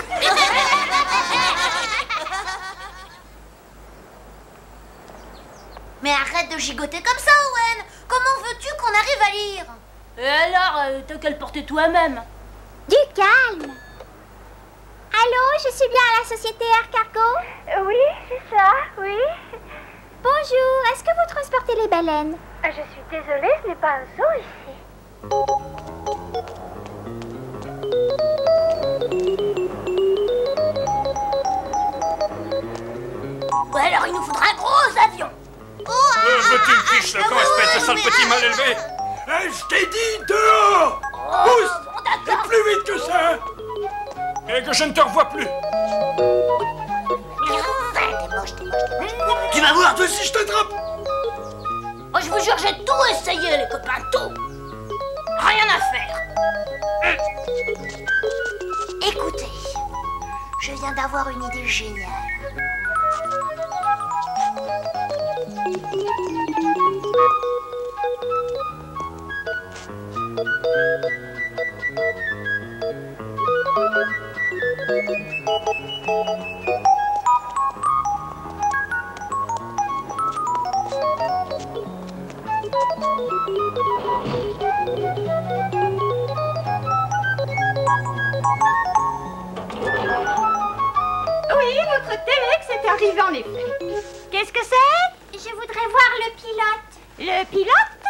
Mais arrête de gigoter comme ça, Owen. Comment veux-tu qu'on arrive à lire? Et alors, t'as qu'à le porter toi-même. Du calme. Allô, je suis bien à la société Air Cargo? Oui, c'est ça, oui. Bonjour, est-ce que vous transportez les baleines? Je suis désolée, ce n'est pas un zoo ici. Ouais, alors il nous faudra un gros avion. Veux-tu fiche le camp, espèce de sale petit mal élevé? Je t'ai dit dehors. Pousse. Bon, d'accord. Et plus vite que ça. Et que je ne te revois plus. Tu vas voir, toi aussi, je t'attrape. Oh, je vous jure, j'ai tout essayé, les copains, tout. Rien à faire. Écoutez, je viens d'avoir une idée géniale. Oui, votre Telex est arrivé en effet. Qu'est-ce que c'est? Je voudrais voir le pilote. Le pilote?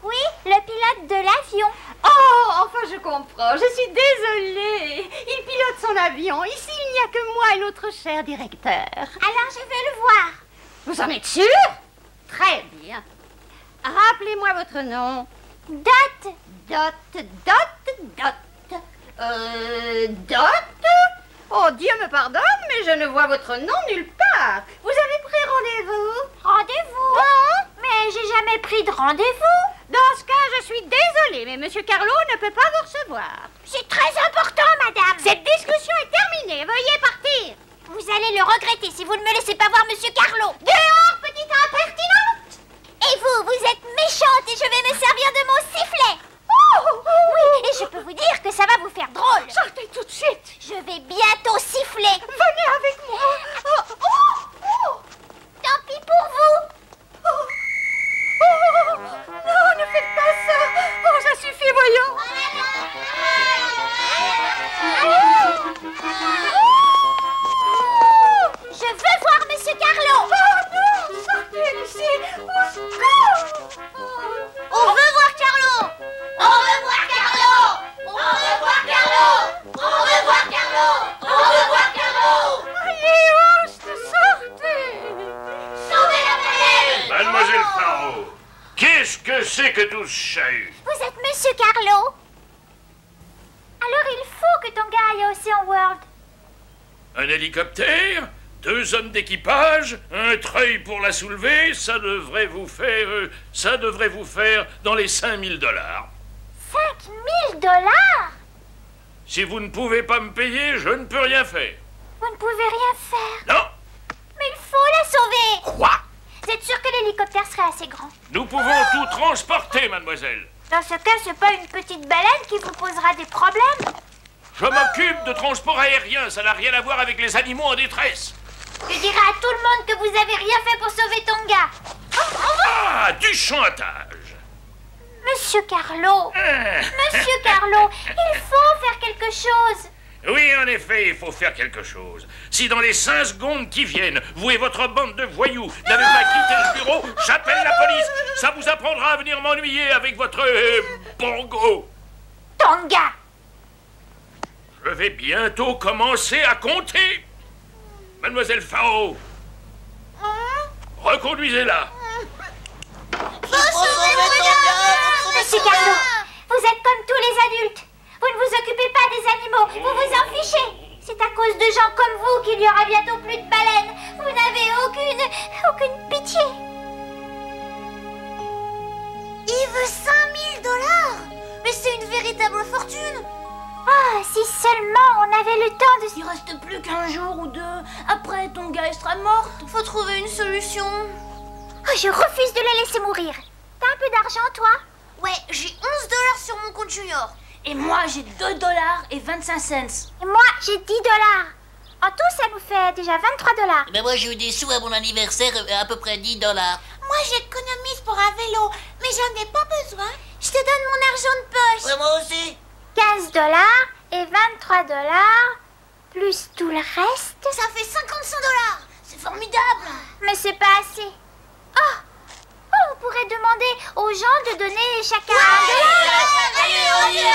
Oui, le pilote de l'avion. Oh, enfin je comprends, je suis désolée. Il pilote son avion. Ici, il n'y a que moi et notre cher directeur. Alors je vais le voir. Vous en êtes sûr? Très bien. Rappelez-moi votre nom. Dot. Dot. Oh, Dieu me pardonne, mais je ne vois votre nom nulle part. Vous avez pris rendez-vous? Rendez-vous? Oh, Mais j'ai jamais pris de rendez-vous. dans ce cas, je suis désolée, mais Monsieur Carlo ne peut pas vous recevoir. C'est très important, madame. Cette discussion est terminée. Veuillez partir. Vous allez le regretter si vous ne me laissez pas voir Monsieur Carlo. Dehors, petite impertinente. Et vous, vous êtes méchante et je vais me servir de mon sifflet. Oui, et je peux vous dire que ça va vous faire drôle. Sortez tout de suite. Je vais bientôt siffler. Venez avec moi. Tant pis pour vous. Non, Qu'est-ce que c'est que tout ce chahut? Vous êtes Monsieur Carlo? Alors il faut que Tonga aille à Ocean World. Un hélicoptère, 2 hommes d'équipage, un treuil pour la soulever, ça devrait vous faire dans les 5000 $. 5000 $? Si vous ne pouvez pas me payer, je ne peux rien faire. Vous ne pouvez rien faire. Non. Mais il faut la sauver. Quoi? Vous êtes sûr que l'hélicoptère serait assez grand? Nous pouvons tout transporter, mademoiselle. Dans ce cas, c'est pas une petite baleine qui vous posera des problèmes? Je m'occupe de transport aérien, ça n'a rien à voir avec les animaux en détresse. Je dirai à tout le monde que vous avez rien fait pour sauver Tonga. Ah, du chantage. Monsieur Carlo, Monsieur Carlo, il faut faire quelque chose. Oui, en effet, il faut faire quelque chose. Si dans les 5 secondes qui viennent, vous et votre bande de voyous n'avez pas quitté le bureau, j'appelle la police. Ça vous apprendra à venir m'ennuyer avec votre bongo. Tonga. Je vais bientôt commencer à compter. Mademoiselle Fao, reconduisez-la. Monsieur Carlo, vous êtes comme tous les adultes. Vous ne vous occupez pas des animaux, vous vous en fichez. C'est à cause de gens comme vous qu'il y aura bientôt plus de baleines. Vous n'avez aucune pitié. Il veut 5000 $. Mais c'est une véritable fortune. Ah, si seulement on avait le temps de... Il reste plus qu'un jour ou 2. Après, Tonga sera morte. Faut trouver une solution. Oh, je refuse de la laisser mourir. T'as un peu d'argent, toi? Ouais, j'ai 11 $ sur mon compte junior. Et moi, j'ai 2 $ et 25 cents. Et moi, j'ai 10 $. En tout, ça nous fait déjà 23 $. Mais moi, j'ai eu des sous à mon anniversaire, à peu près 10 $. Moi, j'économise pour un vélo, mais j'en ai pas besoin. Je te donne mon argent de poche. Ouais, moi aussi. 15 $ et 23 $, plus tout le reste. Ça fait 55 $. C'est formidable. Mais c'est pas assez. Oh, on pourrait demander aux gens de donner chacun $1. Allez, on y va.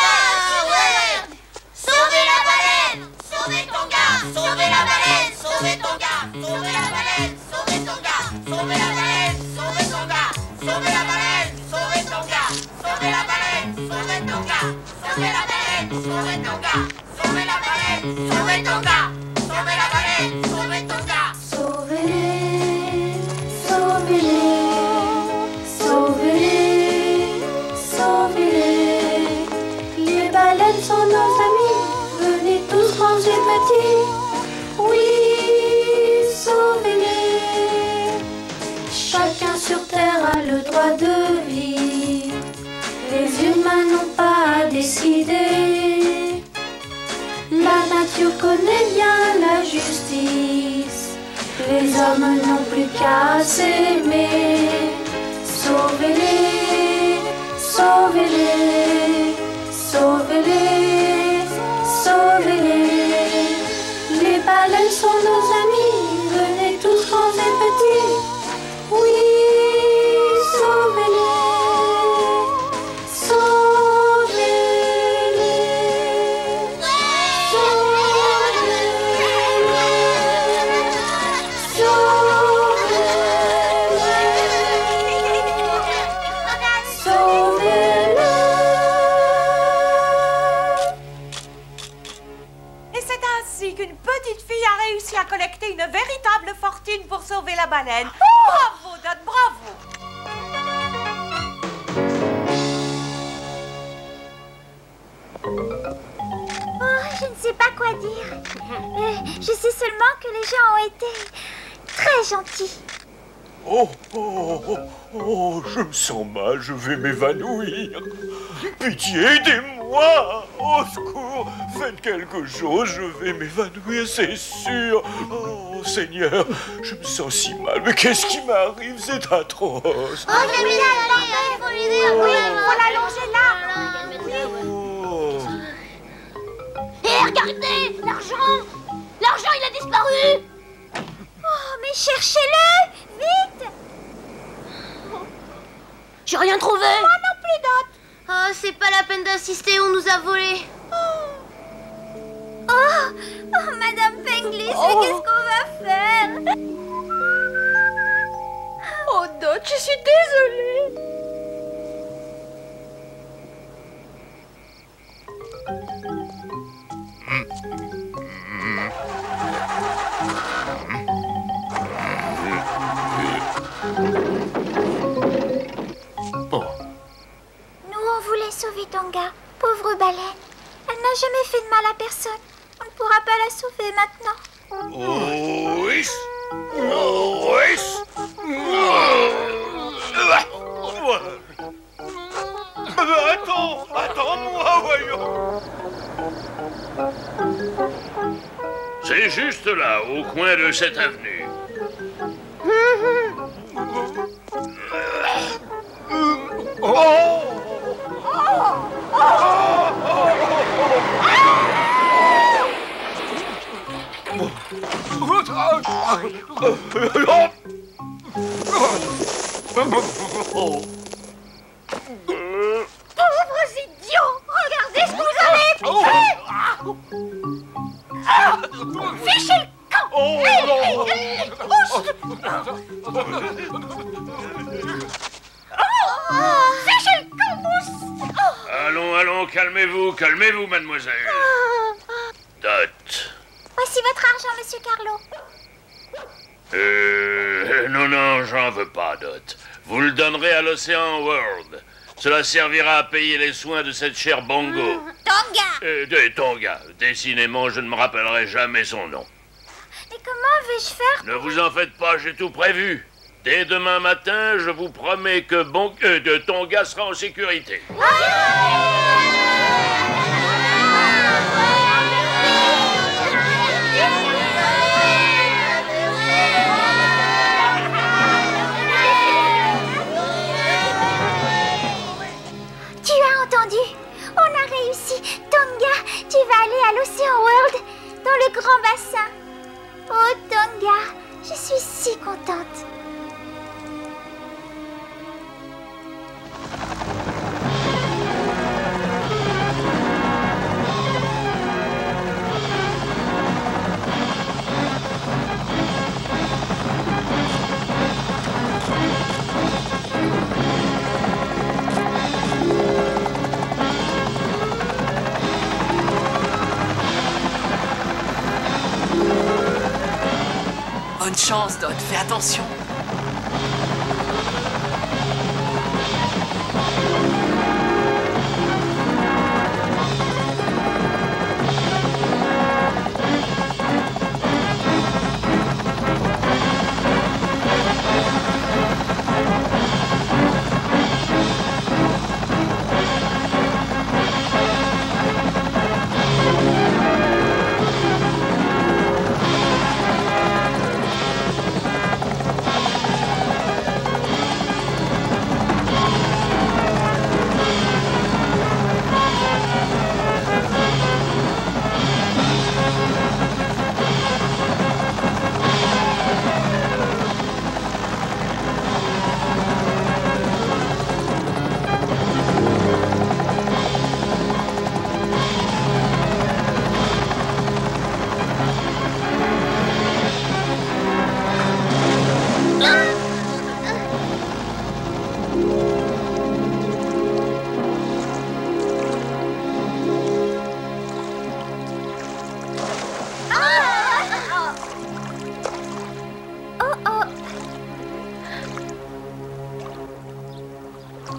Sauvez la baleine. Sauvez Tonga. Sauvez la baleine. Sauvez Tonga. Sauvez la baleine. Sauvez Tonga. Sauvez la baleine. Sauvez Tonga. Sauvez la baleine. Sauvez Tonga. Sauvez la baleine. Sauvez Tonga. Sauvez la baleine. Sauvez Tonga. Sauvez la baleine. Sauvez Tonga. Sauvez la baleine. Sauvez Tonga. Sauvez-les, sauvez-les, sauvez-les, sauvez-les. Les baleines sont nos amis, venez tous grands et petits. Oui, sauvez-les. Chacun sur terre a le droit de vivre. Les humains n'ont pas à décider. La nature connaît bien la justice. Les hommes n'ont plus qu'à s'aimer. Sauvez-les, sauvez-les, sauvez-les, sauvez-les. Les baleines sont nos amis, venez tous grands et petits. Oui, sauvez-les, sauvez-les, Et c'est ainsi qu'une petite fille a réussi à collecter une véritable fortune pour sauver la baleine. Bravo, Dot, bravo. Oh, je ne sais pas quoi dire. Je sais seulement que les gens ont été très gentils. Oh, oh, oh, oh, je me sens mal, je vais m'évanouir. Pitié, aidez-moi. Au secours, faites quelque chose, je vais m'évanouir, c'est sûr. Oh, Seigneur, je me sens si mal, mais qu'est-ce qui m'arrive? C'est atroce. Oh, j'ai mis il faut l'aider. Oui, faut l'allonger là. Oh. Et regardez, l'argent. L'argent, il a disparu. Oh, mais cherchez-le, vite. J'ai rien trouvé. Moi non plus, Dot. Oh, c'est pas la peine d'insister, on nous a volé. Oh, Madame Penglis, mais qu'est-ce qu'on va faire? Oh, Dot, je suis désolée. pauvre baleine. Elle n'a jamais fait de mal à personne. On ne pourra pas la sauver maintenant. Oui. Oui. Attends-moi, voyons. C'est juste là, au coin de cette avenue. Pauvres idiots! Regardez ce que vous avez fait! Fichez le camp! Fichez le camp, mousse! Allons, calmez-vous, mademoiselle. Dot. Voici votre argent, monsieur Carlo. Non, j'en veux pas, Dot. Vous le donnerez à l'Océan World. Cela servira à payer les soins de cette chère Bongo. Tonga! De Tonga. Décidément, je ne me rappellerai jamais son nom. Mais comment vais-je faire? Ne vous en faites pas, j'ai tout prévu. Dès demain matin, je vous promets que de Tonga sera en sécurité. Tu as entendu? On a réussi. Tonga, tu vas aller à l'Océan World, dans le grand bassin. Oh, Tonga, je suis si contente. Bonne chance, Dot. Fais attention.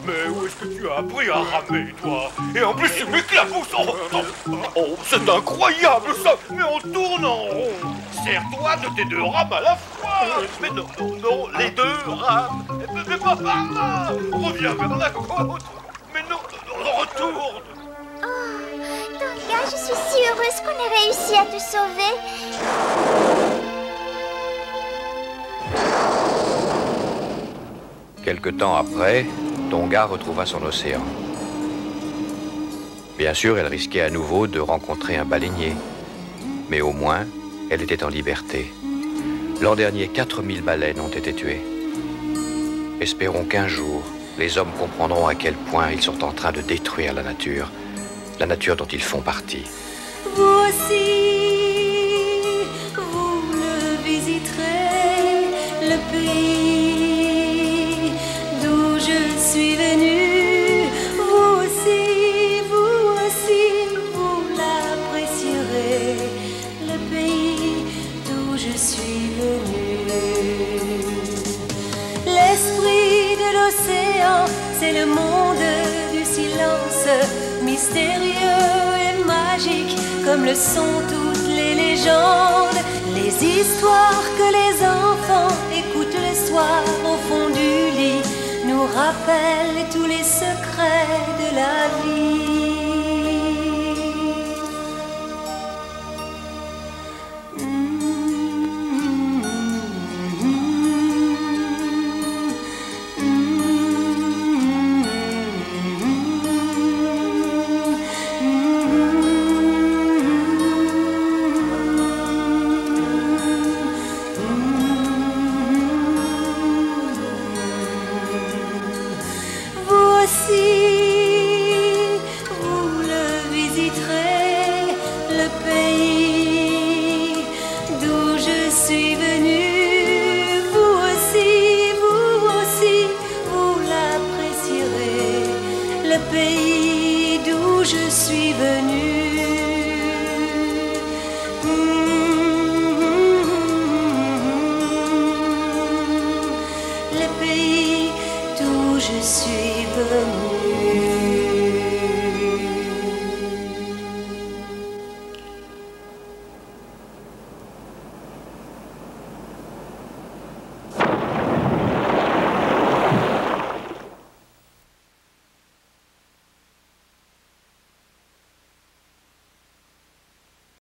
Mais où est-ce que tu as appris à ramer, toi? Et en plus, tu m'éclabousses. Oh, c'est incroyable, ça. Mais on tourne en rond. Sers-toi de tes deux rames à la fois. Mais non, les deux rames. Mais pas par là. Reviens vers la côte. Mais non, retourne. Oh, Tonga, je suis si heureuse qu'on ait réussi à te sauver. Quelque temps après, Tonga retrouva son océan. Bien sûr, elle risquait à nouveau de rencontrer un baleinier. Mais au moins, elle était en liberté. L'an dernier, 4000 baleines ont été tuées. Espérons qu'un jour, les hommes comprendront à quel point ils sont en train de détruire la nature dont ils font partie. Vous aussi, vous le visiterez, le pays d'où je suis venu. Vous aussi, vous l'apprécierez, le pays d'où je suis venu. L'esprit de l'océan, c'est le monde du ciel. silence, mystérieux et magique, comme le sont toutes les légendes, les histoires que les enfants écoutent le soir au fond du lit, nous rappellent tous les secrets de la vie. Vous le visiterez, le pays d'où je suis venue. Vous aussi, vous l'apprécierez, le pays d'où je suis venue. Le pays d'où je suis venue.